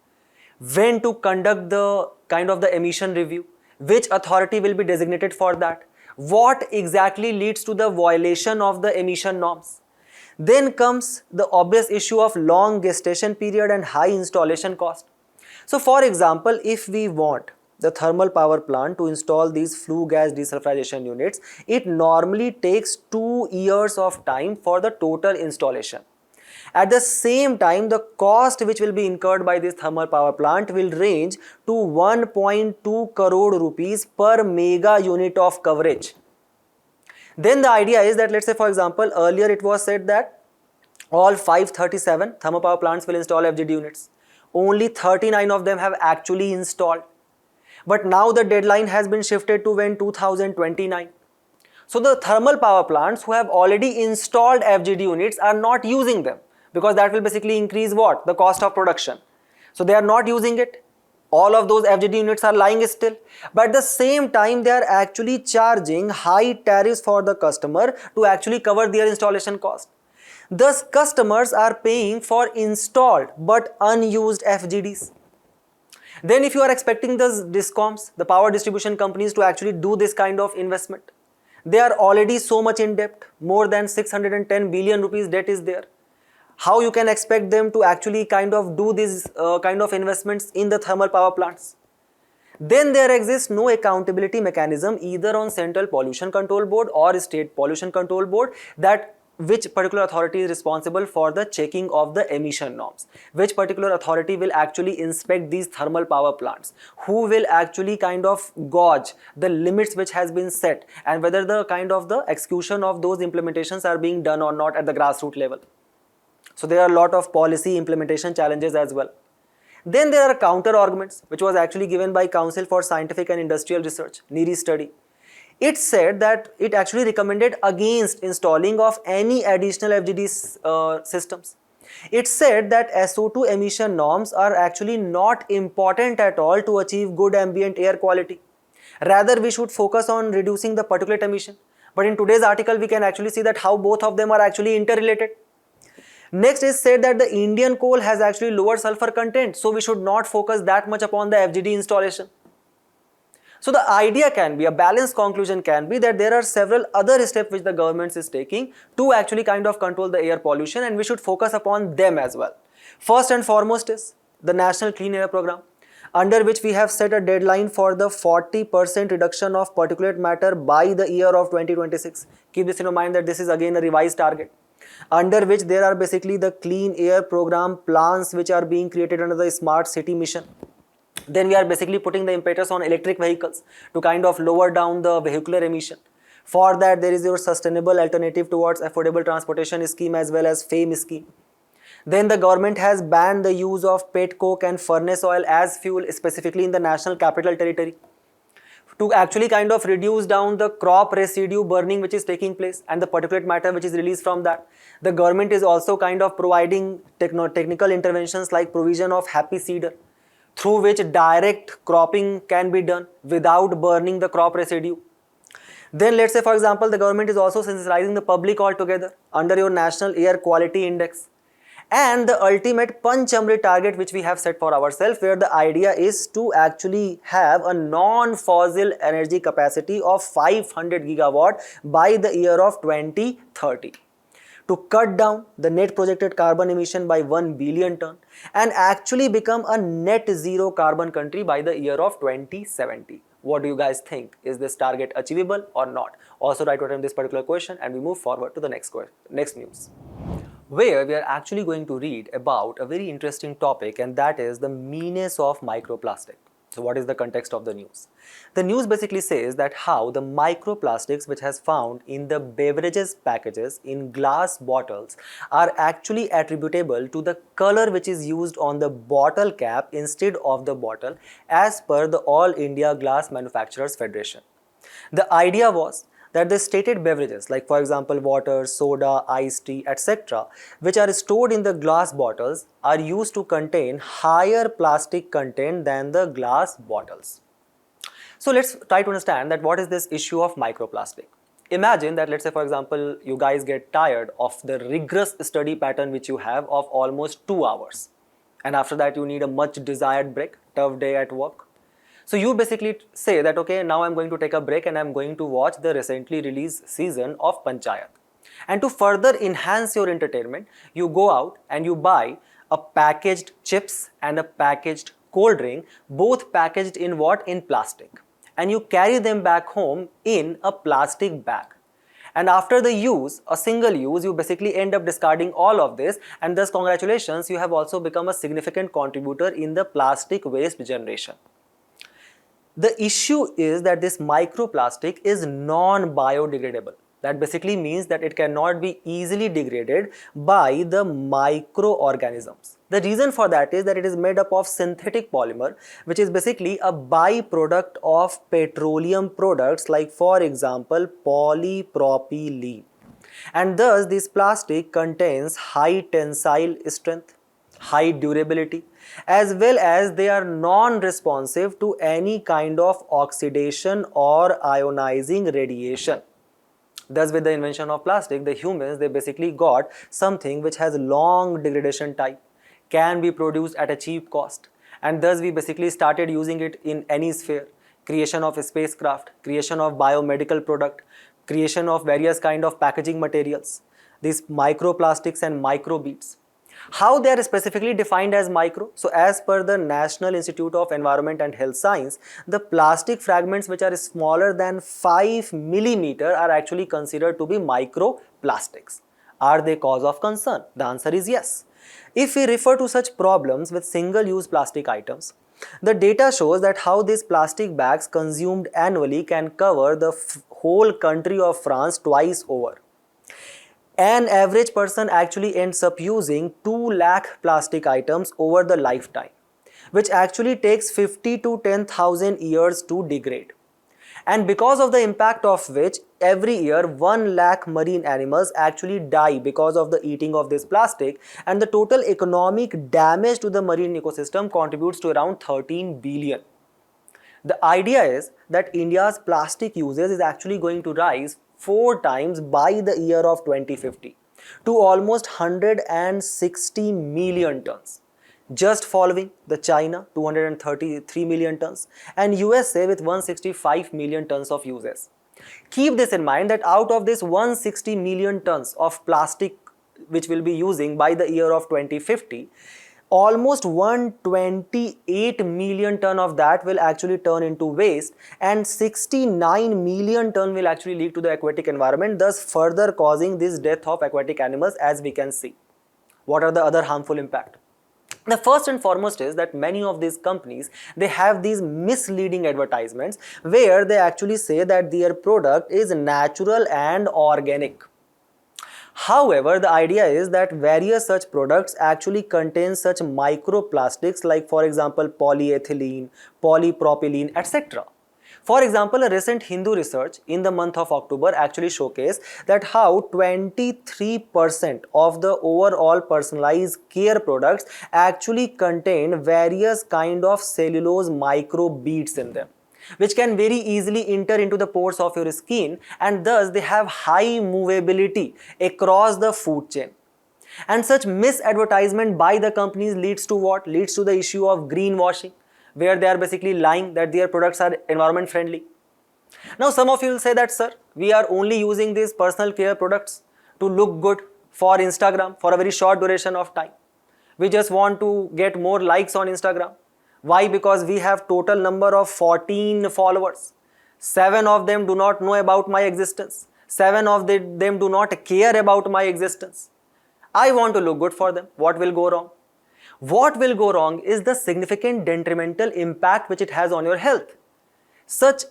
When to conduct the kind of the emission review, which authority will be designated for that, what exactly leads to the violation of the emission norms. Then comes the obvious issue of long gestation period and high installation cost. So for example, if we want the thermal power plant to install these flue gas desulfurization units, it normally takes 2 years of time for the total installation. At the same time, the cost which will be incurred by this thermal power plant will range to 1.2 crore rupees per mega unit of coverage. Then the idea is that, let's say for example, earlier it was said that all 537 thermal power plants will install FGD units. Only 39 of them have actually installed. But now the deadline has been shifted to when 2029. So the thermal power plants who have already installed FGD units are not using them, because that will basically increase what? The cost of production. So they are not using it. All of those FGD units are lying still. But at the same time, they are actually charging high tariffs for the customer to actually cover their installation cost. Thus, customers are paying for installed but unused FGDs. Then if you are expecting the DISCOMs, the power distribution companies, to actually do this kind of investment, they are already so much in debt. More than 610 billion rupees debt is there. How you can expect them to actually kind of do these kind of investments in the thermal power plants? Then there exists no accountability mechanism either on Central Pollution Control Board or State Pollution Control Board, that which particular authority is responsible for the checking of the emission norms, which particular authority will actually inspect these thermal power plants, who will actually kind of gauge the limits which has been set, and whether the kind of the execution of those implementations are being done or not at the grassroots level. So there are a lot of policy implementation challenges as well. Then there are counter arguments, which was actually given by Council for Scientific and Industrial Research, NIRI study. It said that it actually recommended against installing of any additional FGD systems. It said that SO2 emission norms are actually not important at all to achieve good ambient air quality. Rather, we should focus on reducing the particulate emission. But in today's article, we can actually see that how both of them are actually interrelated. Next is said that the Indian coal has actually lower sulfur content, so we should not focus that much upon the FGD installation. So the idea can be, a balanced conclusion can be, that there are several other steps which the government is taking to actually kind of control the air pollution, and we should focus upon them as well. First and foremost is the National Clean Air Program, under which we have set a deadline for the 40% reduction of particulate matter by the year of 2026. Keep this in mind that this is again a revised target, under which there are basically the clean air program plans which are being created under the smart city mission. Then we are basically putting the impetus on electric vehicles to kind of lower down the vehicular emission. For that, there is your sustainable alternative towards affordable transportation scheme as well as FAME scheme. Then the government has banned the use of pet coke and furnace oil as fuel, specifically in the National Capital Territory, to actually kind of reduce down the crop residue burning which is taking place and the particulate matter which is released from that. The government is also kind of providing technical interventions like provision of happy seeder, through which direct cropping can be done without burning the crop residue. Then let's say, for example, the government is also sensitizing the public altogether under your National Air Quality Index. And the ultimate Panchamrit target which we have set for ourselves, where the idea is to actually have a non-fossil energy capacity of 500 gigawatt by the year of 2030. To cut down the net projected carbon emission by 1 billion ton and actually become a net zero carbon country by the year of 2070. What do you guys think? Is this target achievable or not? Also write down this particular question, and we move forward to the next news, where we are actually going to read about a very interesting topic, and that is the meanness of microplastic. So what is the context of the news? The news basically says that how the microplastics which has found in the beverages packages in glass bottles are actually attributable to the color which is used on the bottle cap instead of the bottle, as per the All India Glass Manufacturers Federation. The idea was that the stated beverages, like for example water, soda, iced tea, etc., which are stored in the glass bottles are used to contain higher plastic content than the glass bottles. So let's try to understand that what is this issue of microplastic. Imagine that, let's say for example, you guys get tired of the rigorous study pattern which you have of almost 2 hours, and after that you need a much desired break, tough day at work. So you basically say that, okay, now I'm going to take a break and I'm going to watch the recently released season of Panchayat. And to further enhance your entertainment, you go out and you buy a packaged chips and a packaged cold drink, both packaged in what? In plastic. And you carry them back home in a plastic bag. And after the use, a single use, you basically end up discarding all of this, and thus congratulations, you have also become a significant contributor in the plastic waste generation. The issue is that this microplastic is non-biodegradable. That basically means that it cannot be easily degraded by the microorganisms. The reason for that is that it is made up of synthetic polymer, which is basically a byproduct of petroleum products like, for example, polypropylene. And thus this plastic contains high tensile strength, high durability, as well as they are non-responsive to any kind of oxidation or ionizing radiation. Thus, with the invention of plastic, the humans, they basically got something which has long degradation time, can be produced at a cheap cost, and thus we basically started using it in any sphere: creation of a spacecraft, creation of biomedical product, creation of various kind of packaging materials, these microplastics and microbeads. How they are specifically defined as micro? So as per the National Institute of Environment and Health Science, the plastic fragments which are smaller than 5 millimeter are actually considered to be microplastics. Are they cause of concern? The answer is yes. If we refer to such problems with single-use plastic items, the data shows that how these plastic bags consumed annually can cover the whole country of France twice over. An average person actually ends up using 2 lakh plastic items over the lifetime, which actually takes 50 to 10,000 years to degrade. And because of the impact of which, every year 1 lakh marine animals actually die because of the eating of this plastic, and the total economic damage to the marine ecosystem contributes to around 13 billion. The idea is that India's plastic usage is actually going to rise 4 times by the year of 2050 to almost 160 million tons, just following the China 233 million tons and USA with 165 million tons of uses. Keep this in mind that out of this 160 million tons of plastic which will be using by the year of 2050, almost 128 million ton of that will actually turn into waste, and 69 million ton will actually lead to the aquatic environment, thus further causing this death of aquatic animals, as we can see. What are the other harmful impact? The first and foremost is that many of these companies, they have these misleading advertisements where they actually say that their product is natural and organic. However, the idea is that various such products actually contain such microplastics like, for example, polyethylene, polypropylene, etc. For example, a recent Hindu research in the month of October actually showcased that how 23% of the overall personalized care products actually contain various kind of cellulose microbeads in them, which can very easily enter into the pores of your skin, and thus they have high movability across the food chain. And such misadvertisement by the companies leads to what? Leads to the issue of greenwashing, where they are basically lying that their products are environment friendly. Now some of you will say that, sir, we are only using these personal care products to look good for Instagram for a very short duration of time. We just want to get more likes on Instagram. Why? Because we have total number of 14 followers. 7 of them do not know about my existence. 7 of them do not care about my existence. I want to look good for them. What will go wrong? What will go wrong is the significant detrimental impact which it has on your health. Such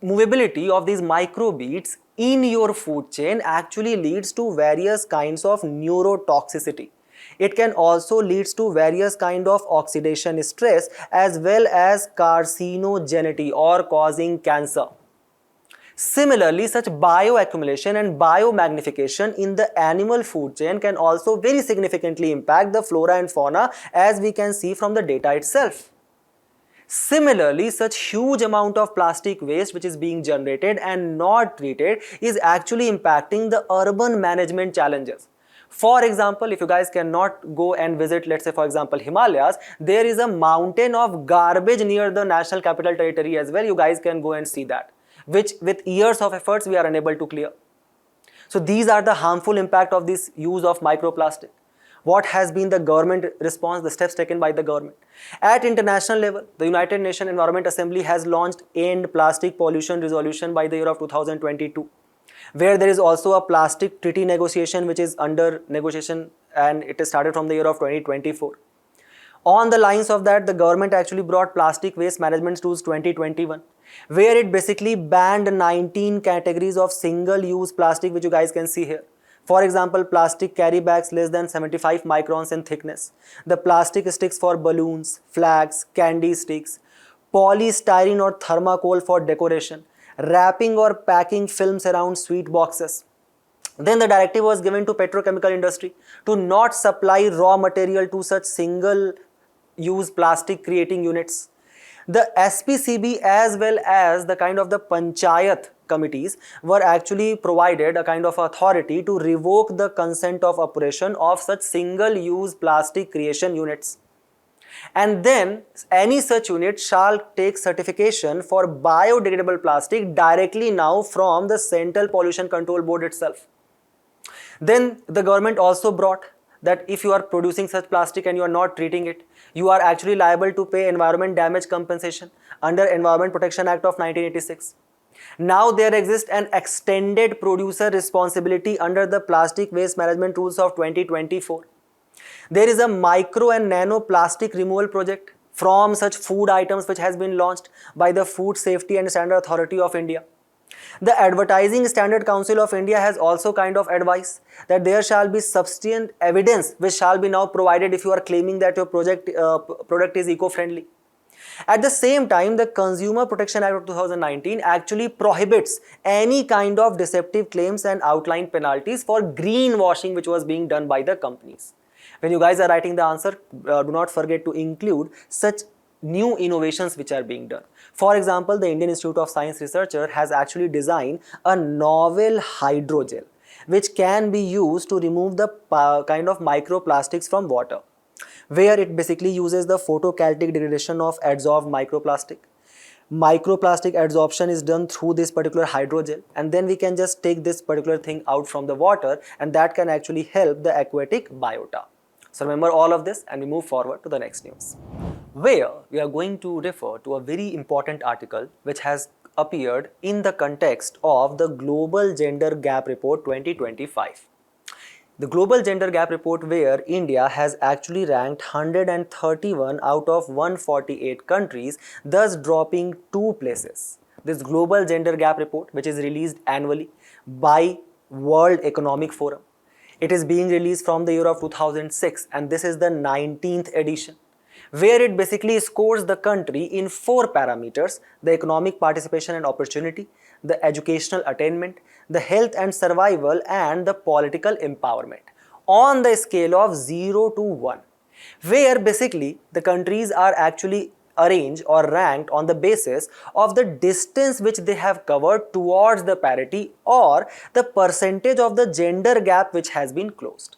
movability of these microbeads in your food chain actually leads to various kinds of neurotoxicity. It can also lead to various kind of oxidation stress as well as carcinogenity or causing cancer. Similarly, such bioaccumulation and biomagnification in the animal food chain can also very significantly impact the flora and fauna, as we can see from the data itself. Similarly, such huge amount of plastic waste which is being generated and not treated is actually impacting the urban management challenges. For example, if you guys cannot go and visit, let's say for example Himalayas, there is a mountain of garbage near the National Capital Territory as well. You guys can go and see that, which with years of efforts we are unable to clear. So these are the harmful impact of this use of microplastic. What has been the government response, the steps taken by the government? At international level, the United Nations Environment Assembly has launched End Plastic Pollution Resolution by the year of 2022, where there is also a plastic treaty negotiation which is under negotiation, and it is started from the year of 2024. On the lines of that, the government actually brought Plastic Waste Management Tools 2021, where it basically banned 19 categories of single-use plastic, which you guys can see here. For example, plastic carry bags less than 75 microns in thickness, the plastic sticks for balloons, flags, candy sticks, polystyrene or thermocol for decoration, wrapping or packing films around sweet boxes. Then the directive was given to petrochemical industry to not supply raw material to such single use plastic creating units. The SPCB as well as the kind of the panchayat committees were actually provided a kind of authority to revoke the consent of operation of such single use plastic creation units. And then any such unit shall take certification for biodegradable plastic directly now from the Central Pollution Control Board itself. Then the government also brought that if you are producing such plastic and you are not treating it, you are actually liable to pay environment damage compensation under Environment Protection Act of 1986. Now there exists an extended producer responsibility under the Plastic Waste Management Rules of 2024. There is a micro and nano plastic removal project from such food items which has been launched by the Food Safety and Standard Authority of India. The Advertising Standard Council of India has also kind of advised that there shall be substantial evidence which shall be now provided if you are claiming that your product is eco-friendly. At the same time, the Consumer Protection Act of 2019 actually prohibits any kind of deceptive claims and outline penalties for greenwashing which was being done by the companies. When you guys are writing the answer, do not forget to include such new innovations which are being done. For example, the Indian Institute of Science researcher has actually designed a novel hydrogel which can be used to remove the kind of microplastics from water, where it basically uses the photocatalytic degradation of adsorbed microplastic. Microplastic adsorption is done through this particular hydrogel, and then we can just take this particular thing out from the water, and that can actually help the aquatic biota. So remember all of this and we move forward to the next news, where we are going to refer to a very important article which has appeared in the context of the Global Gender Gap Report 2025. The Global Gender Gap Report, where India has actually ranked 131 out of 148 countries, thus dropping 2 places. This Global Gender Gap Report, which is released annually by World Economic Forum. It is being released from the year of 2006 and this is the 19th edition, where it basically scores the country in 4 parameters: the economic participation and opportunity, the educational attainment, the health and survival, and the political empowerment, on the scale of 0 to 1, where basically the countries are actually arranged or ranked on the basis of the distance which they have covered towards the parity or the percentage of the gender gap which has been closed.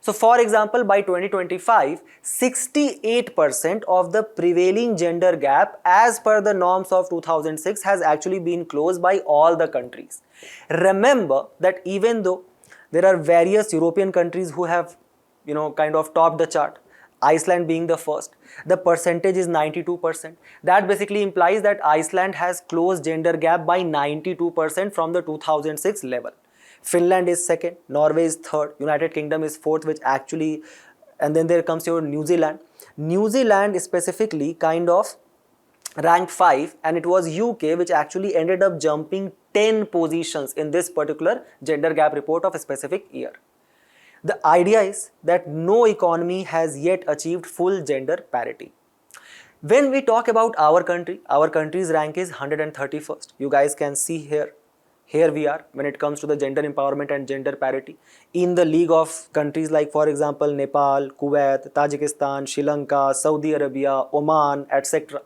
So for example, by 2025, 68% of the prevailing gender gap as per the norms of 2006 has actually been closed by all the countries. Remember that even though there are various European countries who have, kind of topped the chart, Iceland being the first, the percentage is 92%. That basically implies that Iceland has closed gender gap by 92% from the 2006 level. Finland is second, Norway is third, United Kingdom is fourth, which actually, and then there comes your New Zealand. New Zealand specifically kind of ranked 5, and it was UK which actually ended up jumping 10 positions in this particular gender gap report of a specific year. The idea is that no economy has yet achieved full gender parity. When we talk about our country's rank is 131st. You guys can see here. Here we are when it comes to the gender empowerment and gender parity in the league of countries like, for example, Nepal, Kuwait, Tajikistan, Sri Lanka, Saudi Arabia, Oman, etc.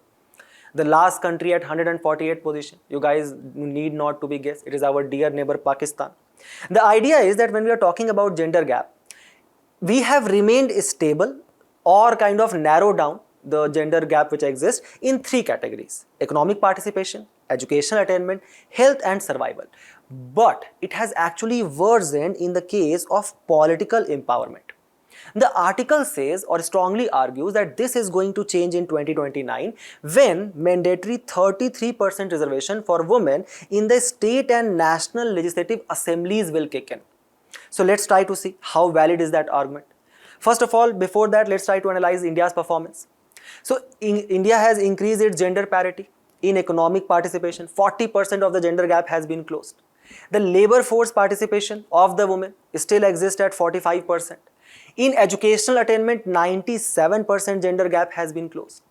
The last country at 148th position, you guys need not to be guessed, it is our dear neighbor Pakistan. The idea is that when we are talking about gender gap, we have remained stable or kind of narrowed down the gender gap which exists in 3 categories: economic participation, educational attainment, health and survival. But it has actually worsened in the case of political empowerment. The article says or strongly argues that this is going to change in 2029 when mandatory 33% reservation for women in the state and national legislative assemblies will kick in. So let's try to see how valid is that argument. First of all, before that, let's try to analyze India's performance. So India has increased its gender parity In economic participation, 40% of the gender gap has been closed. The labor force participation of the women still exists at 45%. In educational attainment, 97% gender gap has been closed.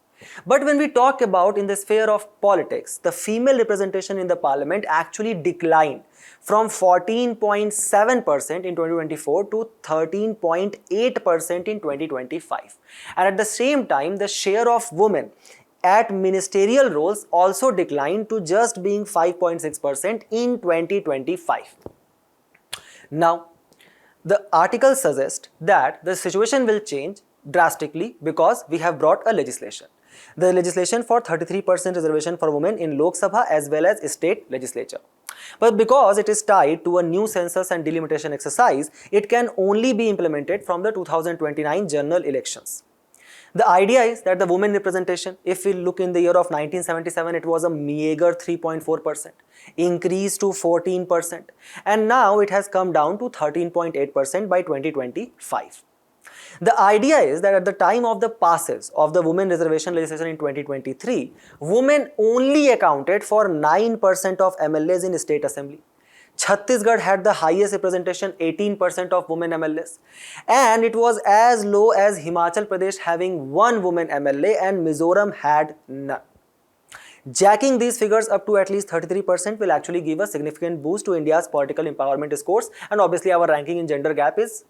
But when we talk about in the sphere of politics, the female representation in the parliament actually declined from 14.7% in 2024 to 13.8% in 2025. And at the same time, the share of women at ministerial roles also declined to just being 5.6% in 2025. Now, the article suggests that the situation will change drastically because we have brought a legislation. The legislation for 33% reservation for women in Lok Sabha as well as state legislature. But because it is tied to a new census and delimitation exercise, it can only be implemented from the 2029 general elections. The idea is that the women representation, if we look in the year of 1977, it was a meager 3.4%, increased to 14%, and now it has come down to 13.8% by 2025. The idea is that at the time of the passage of the women reservation legislation in 2023, women only accounted for 9% of MLAs in state assembly. Chhattisgarh had the highest representation, 18% of women MLAs, and it was as low as Himachal Pradesh having one woman MLA and Mizoram had none. Jacking these figures up to at least 33% will actually give a significant boost to India's political empowerment scores, and obviously our ranking in gender gap is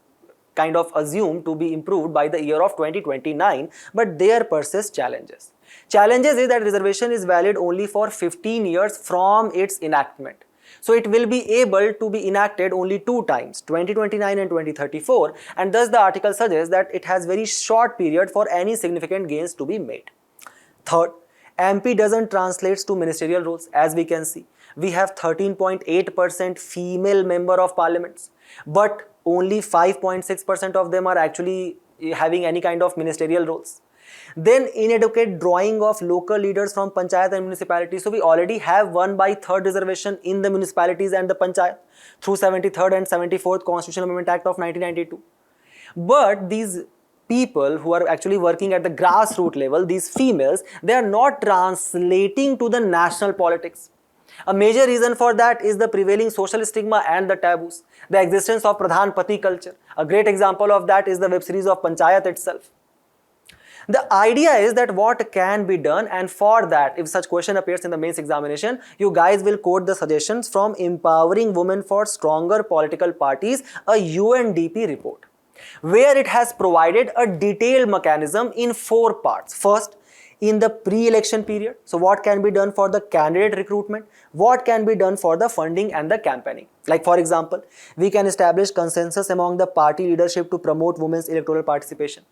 kind of assumed to be improved by the year of 2029, but there persist challenges. Challenges is that reservation is valid only for 15 years from its enactment. So it will be able to be enacted only 2 times, 2029 and 2034, and thus the article suggests that it has very short period for any significant gains to be made. Third, MP doesn't translate to ministerial roles. As we can see, we have 13.8% female member of parliaments, but only 5.6% of them are actually having any kind of ministerial roles. Then inadequate drawing of local leaders from panchayat and municipalities. So we already have 1/3 reservation in the municipalities and the panchayat through 73rd and 74th Constitutional Amendment Act of 1992. But these people who are actually working at the grassroots level, these females, they are not translating to the national politics. A major reason for that is the prevailing social stigma and the taboos, the existence of Pradhan Pati culture. A great example of that is the web series of Panchayat itself. The idea is that what can be done, and for that, if such question appears in the mains examination, you guys will quote the suggestions from Empowering Women for Stronger Political Parties, a UNDP report, where it has provided a detailed mechanism in 4 parts. First, in the pre-election period, so what can be done for the candidate recruitment, what can be done for the funding and the campaigning. Like for example, we can establish consensus among the party leadership to promote women's electoral participation.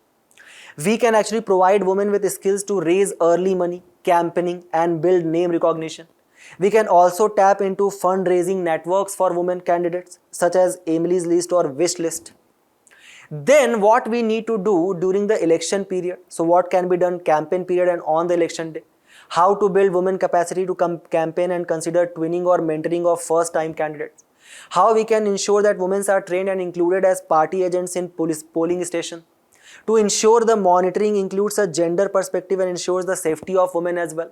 We can actually provide women with skills to raise early money, campaigning and build name recognition. We can also tap into fundraising networks for women candidates such as Emily's List or Wish List. Then what we need to do during the election period. So what can be done campaign period and on the election day. How to build women capacity to campaign and consider twinning or mentoring of first time candidates. How we can ensure that women are trained and included as party agents in polling station. To ensure the monitoring includes a gender perspective and ensures the safety of women as well.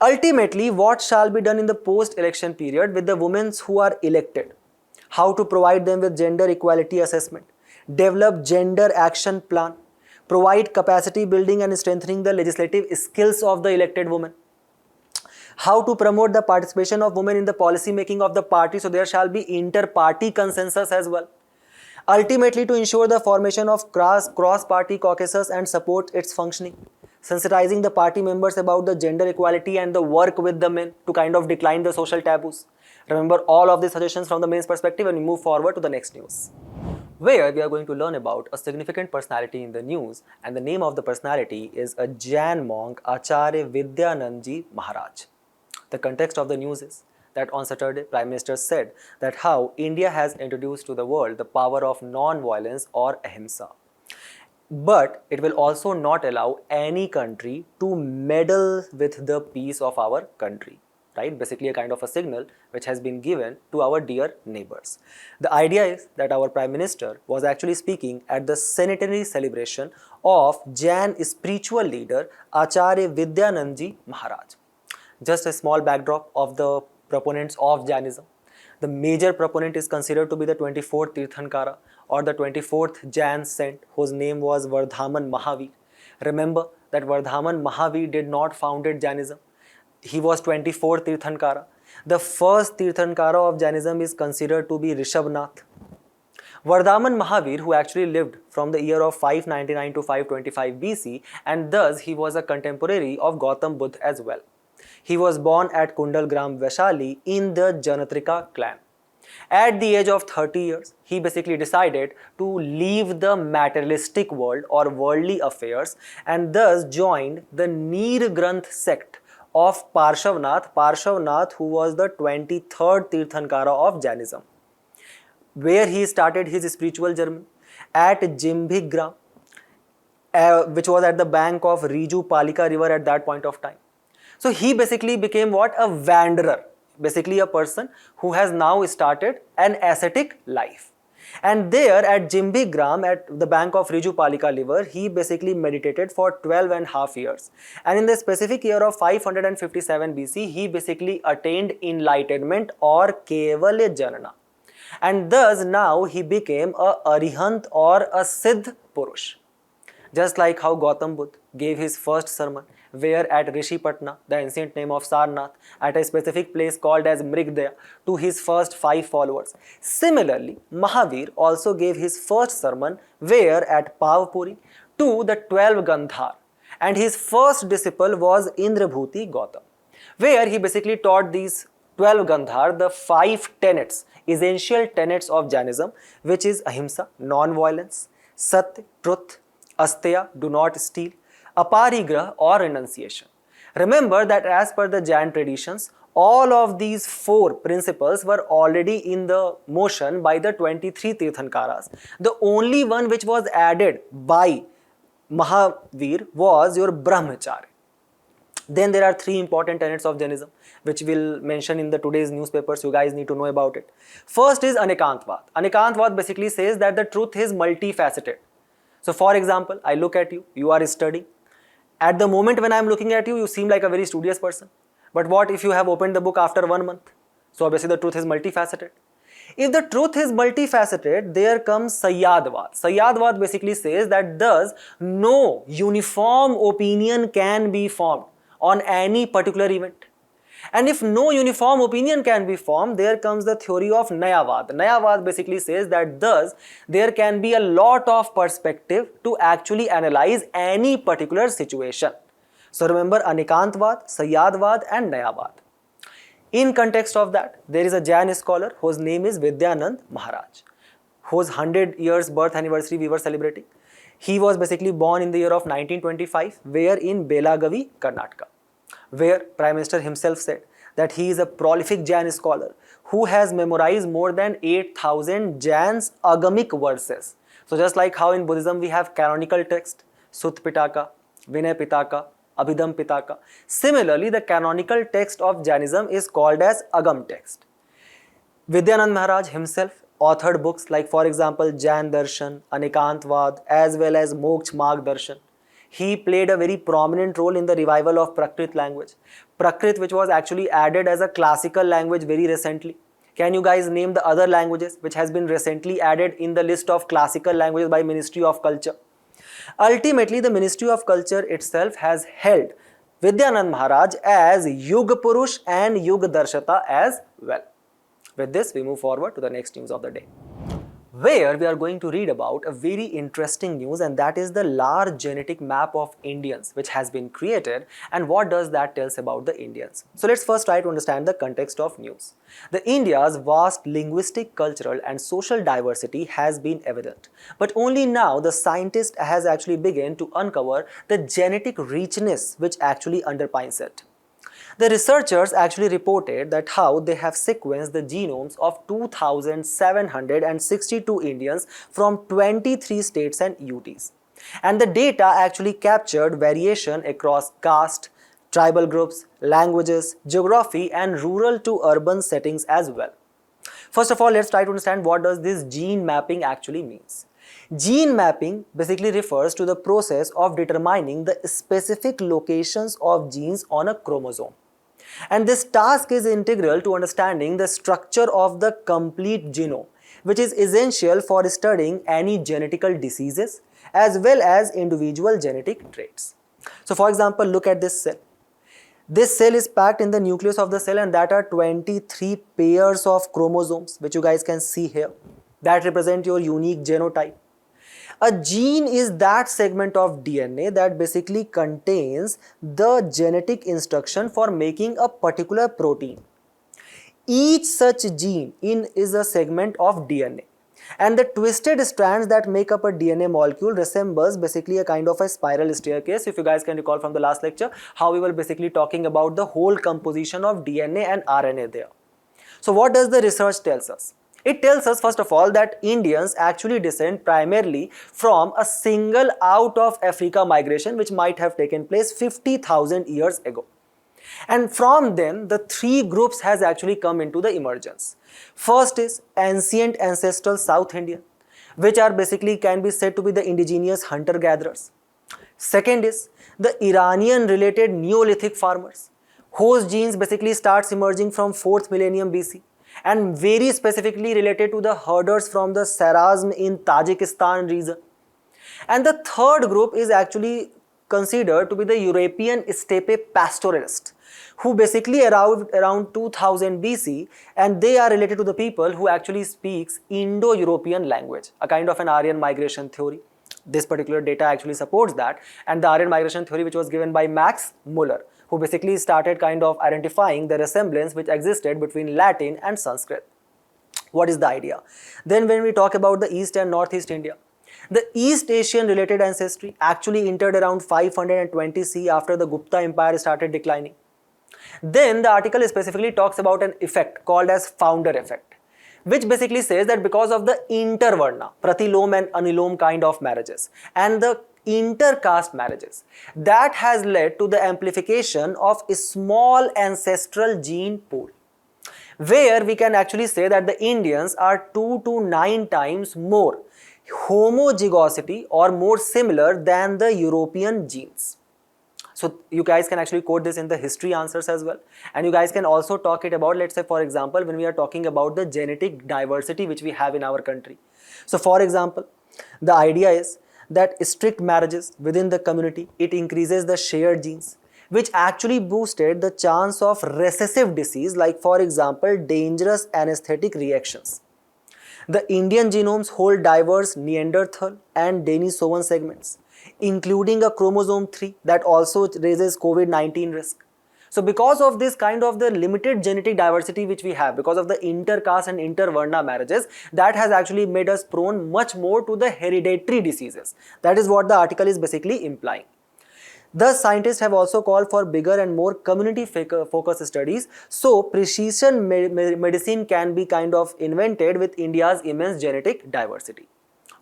Ultimately, what shall be done in the post-election period with the women who are elected? How to provide them with gender equality assessment, develop gender action plan, provide capacity building and strengthening the legislative skills of the elected women. How to promote the participation of women in the policy making of the party, so there shall be inter-party consensus as well. Ultimately, to ensure the formation of cross-party caucuses and support its functioning, sensitizing the party members about the gender equality and the work with the men to kind of decline the social taboos. Remember all of these suggestions from the men's perspective, and we move forward to the next news, where we are going to learn about a significant personality in the news, and the name of the personality is a Jain monk, Acharya Vidyanand Ji Maharaj. The context of the news is that on Saturday, Prime Minister said that how India has introduced to the world the power of non-violence or ahimsa. But it will also not allow any country to meddle with the peace of our country. Right? Basically a kind of a signal which has been given to our dear neighbors. The idea is that our Prime Minister was actually speaking at the centenary celebration of Jain spiritual leader Acharya Vidyanand Ji Maharaj. Just a small backdrop of the proponents of Jainism. The major proponent is considered to be the 24th Tirthankara or the 24th Jain saint, whose name was Vardhaman Mahavir. Remember that Vardhaman Mahavir did not founded Jainism. He was 24th Tirthankara. The first Tirthankara of Jainism is considered to be Rishabhnath. Vardhaman Mahavir, who actually lived from the year of 599 to 525 BC, and thus he was a contemporary of Gautam Buddha as well. He was born at Kundalgram, Vaishali in the Janatrika clan. At the age of 30 years, he basically decided to leave the materialistic world or worldly affairs and thus joined the Neer Granth sect of Parshavnath, who was the 23rd Tirthankara of Jainism, where he started his spiritual journey at Jimbhigram, which was at the bank of Riju Palika river at that point of time. So he basically became what? A wanderer, basically a person who has now started an ascetic life. And there at Jimbhigram, at the bank of Riju Palika river, he basically meditated for 12 and a half years. And in the specific year of 557 BC, he basically attained enlightenment or Kevalya Janana. And thus now he became a Arihant or a Siddh Purush. Just like how Gautam Buddha gave his first sermon, where at Rishipatna, the ancient name of Sarnath, at a specific place called as Mrigdaya, to his first 5 followers. Similarly, Mahavir also gave his first sermon, where at Pavpuri, to the 12 Gandhar, and his first disciple was Indrabhuti Gautam, where he basically taught these 12 Gandhar the 5 tenets, essential tenets of Jainism, which is Ahimsa, non-violence, Satya, truth, Asteya, do not steal, Aparigraha or renunciation. Remember that as per the Jain traditions, all of these 4 principles were already in the motion by the 23 Tirthankaras. The only one which was added by Mahavir was your Brahmacharya. Then there are 3 important tenets of Jainism, which we'll mention in the today's newspapers. You guys need to know about it. First is Anekantvad. Anekantvad basically says that the truth is multifaceted. So for example, I look at you, you are studying. At the moment when I am looking at you, you seem like a very studious person. But what if you have opened the book after 1 month? So obviously the truth is multifaceted. If the truth is multifaceted, there comes Sayyadvad. Sayyadvad basically says that thus no uniform opinion can be formed on any particular event. And if no uniform opinion can be formed, there comes the theory of Nayavad. Nayavad basically says that thus there can be a lot of perspective to actually analyze any particular situation. So remember Anekantvad, Sayyadvad and Nayavad. In context of that, there is a Jain scholar whose name is Vidyanand Maharaj, whose 100 years birth anniversary we were celebrating. He was basically born in the year of 1925, where in Belagavi, Karnataka, where Prime Minister himself said that he is a prolific Jain scholar who has memorized more than 8,000 Jain's agamic verses. So just like how in Buddhism we have canonical text, Sutta Pitaka, Vinay Pitaka, Abhidhamma Pitaka. Similarly, the canonical text of Jainism is called as Agam text. Vidyanand Maharaj himself authored books like, for example, Jain Darshan, Anekantvad, as well as Moksha Marg Darshan. He played a very prominent role in the revival of Prakrit language. Prakrit, which was actually added as a classical language very recently. Can you guys name the other languages which has been recently added in the list of classical languages by Ministry of Culture? Ultimately, the Ministry of Culture itself has held Vidyanand Maharaj as Yug Purush and Yug Darshata as well. With this, we move forward to the next news of the day, where we are going to read about a very interesting news, and that is the large genetic map of Indians which has been created, and what does that tell us about the Indians. So let's first try to understand the context of news. The India's vast linguistic, cultural and social diversity has been evident, but only now the scientist has actually begun to uncover the genetic richness which actually underpins it. The researchers actually reported that how they have sequenced the genomes of 2,762 Indians from 23 states and UTs. And the data actually captured variation across caste, tribal groups, languages, geography and rural to urban settings as well. First of all, let's try to understand what does this gene mapping actually means. Gene mapping basically refers to the process of determining the specific locations of genes on a chromosome. And this task is integral to understanding the structure of the complete genome, which is essential for studying any genetical diseases as well as individual genetic traits. So for example, look at this cell. This cell is packed in the nucleus of the cell, and that are 23 pairs of chromosomes, which you guys can see here, that represent your unique genotype. A gene is that segment of DNA that basically contains the genetic instruction for making a particular protein. Each such gene is a segment of DNA, and the twisted strands that make up a DNA molecule resembles basically a kind of a spiral staircase. If you guys can recall from the last lecture how we were basically talking about the whole composition of DNA and RNA there. So what does the research tells us? It tells us first of all that Indians actually descend primarily from a single out of Africa migration which might have taken place 50,000 years ago. And from then the three groups has actually come into the emergence. First is ancient ancestral South Indian, which are basically can be said to be the indigenous hunter-gatherers. Second is the Iranian related Neolithic farmers, whose genes basically starts emerging from 4th millennium BC and very specifically related to the herders from the Sarazm in Tajikistan region. And the third group is actually considered to be the European steppe pastoralists, who basically arrived around 2000 BC, and they are related to the people who actually speaks Indo-European language, a kind of an Aryan migration theory. This particular data actually supports that, and the Aryan migration theory which was given by Max Muller, who basically started kind of identifying the resemblance which existed between Latin and Sanskrit. What is the idea? Then when we talk about the East and Northeast India, the East Asian related ancestry actually entered around 520 CE after the Gupta Empire started declining. Then the article specifically talks about an effect called as founder effect, which basically says that because of the intervarna, pratilom and anilom kind of marriages and the intercaste marriages, that has led to the amplification of a small ancestral gene pool, where we can actually say that the Indians are 2 to 9 times more homozygosity or more similar than the European genes. So you guys can actually quote this in the history answers as well, and you guys can also talk it about, let's say for example, when we are talking about the genetic diversity which we have in our country. So for example, the idea is that strict marriages within the community, it increases the shared genes, which actually boosted the chance of recessive disease, like for example dangerous anesthetic reactions. The Indian genomes hold diverse Neanderthal and Denisovan segments, including a chromosome 3 that also raises COVID-19 risk. So because of this kind of the limited genetic diversity which we have, because of the intercaste and intervarna marriages, that has actually made us prone much more to the hereditary diseases. That is what the article is basically implying. Thus, scientists have also called for bigger and more community-focused studies, so precision medicine can be kind of invented with India's immense genetic diversity.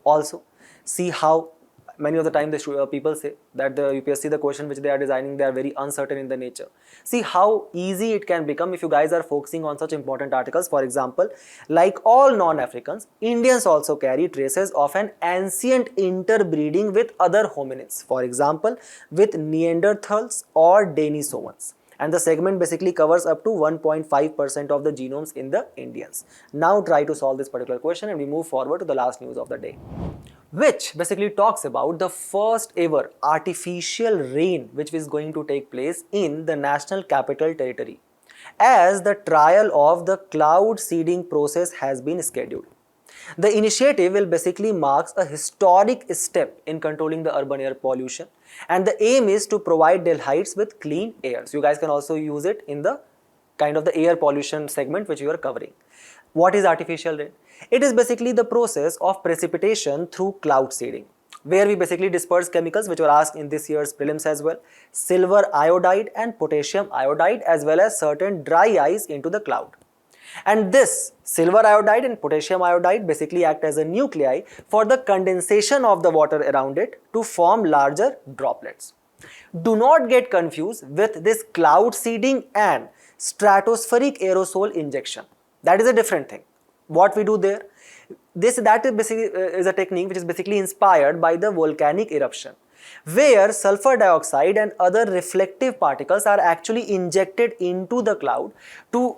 Also, see how many of the time the people say that the UPSC, the question which they are designing, they are very uncertain in the nature. See how easy it can become if you guys are focusing on such important articles. For example, like all non-Africans, Indians also carry traces of an ancient interbreeding with other hominids, for example, with Neanderthals or Denisovans. And the segment basically covers up to 1.5% of the genomes in the Indians. Now try to solve this particular question, and we move forward to the last news of the day, which basically talks about the first ever artificial rain which is going to take place in the National Capital Territory, as the trial of the cloud seeding process has been scheduled. The initiative will basically mark a historic step in controlling the urban air pollution, and the aim is to provide Delhiites with clean air. So you guys can also use it in the kind of the air pollution segment which you are covering. What is artificial rain? It is basically the process of precipitation through cloud seeding, where we basically disperse chemicals which were asked in this year's prelims as well, silver iodide and potassium iodide, as well as certain dry ice into the cloud. And this silver iodide and potassium iodide basically act as a nuclei for the condensation of the water around it to form larger droplets. Do not get confused with this cloud seeding and stratospheric aerosol injection. That is a different thing. What we do there, that is basically is a technique which is basically inspired by the volcanic eruption, where sulfur dioxide and other reflective particles are actually injected into the cloud to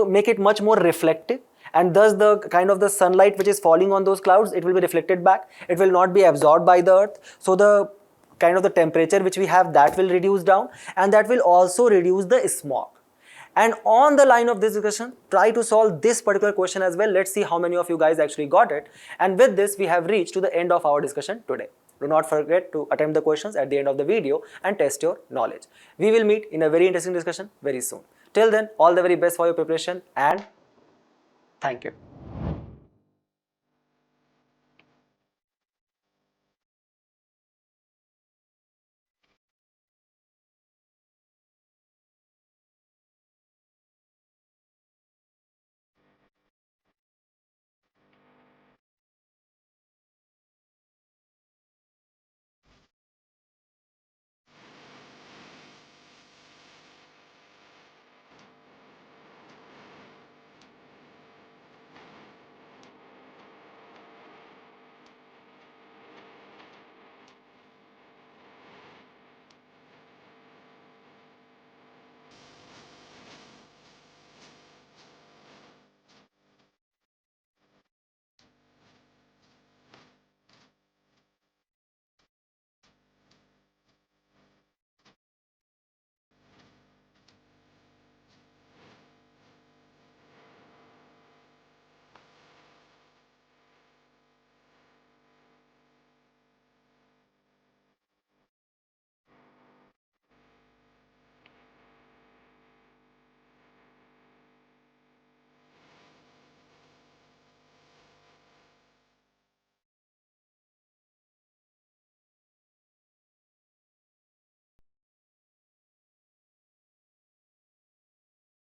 make it much more reflective, and thus the kind of the sunlight which is falling on those clouds, it will be reflected back, it will not be absorbed by the earth, so the kind of the temperature which we have, that will reduce down, and that will also reduce the smog. And on the line of this discussion, try to solve this particular question as well. Let's see how many of you guys actually got it. And with this, we have reached to the end of our discussion today. Do not forget to attempt the questions at the end of the video and test your knowledge. We will meet in a very interesting discussion very soon. Till then, all the very best for your preparation, and thank you.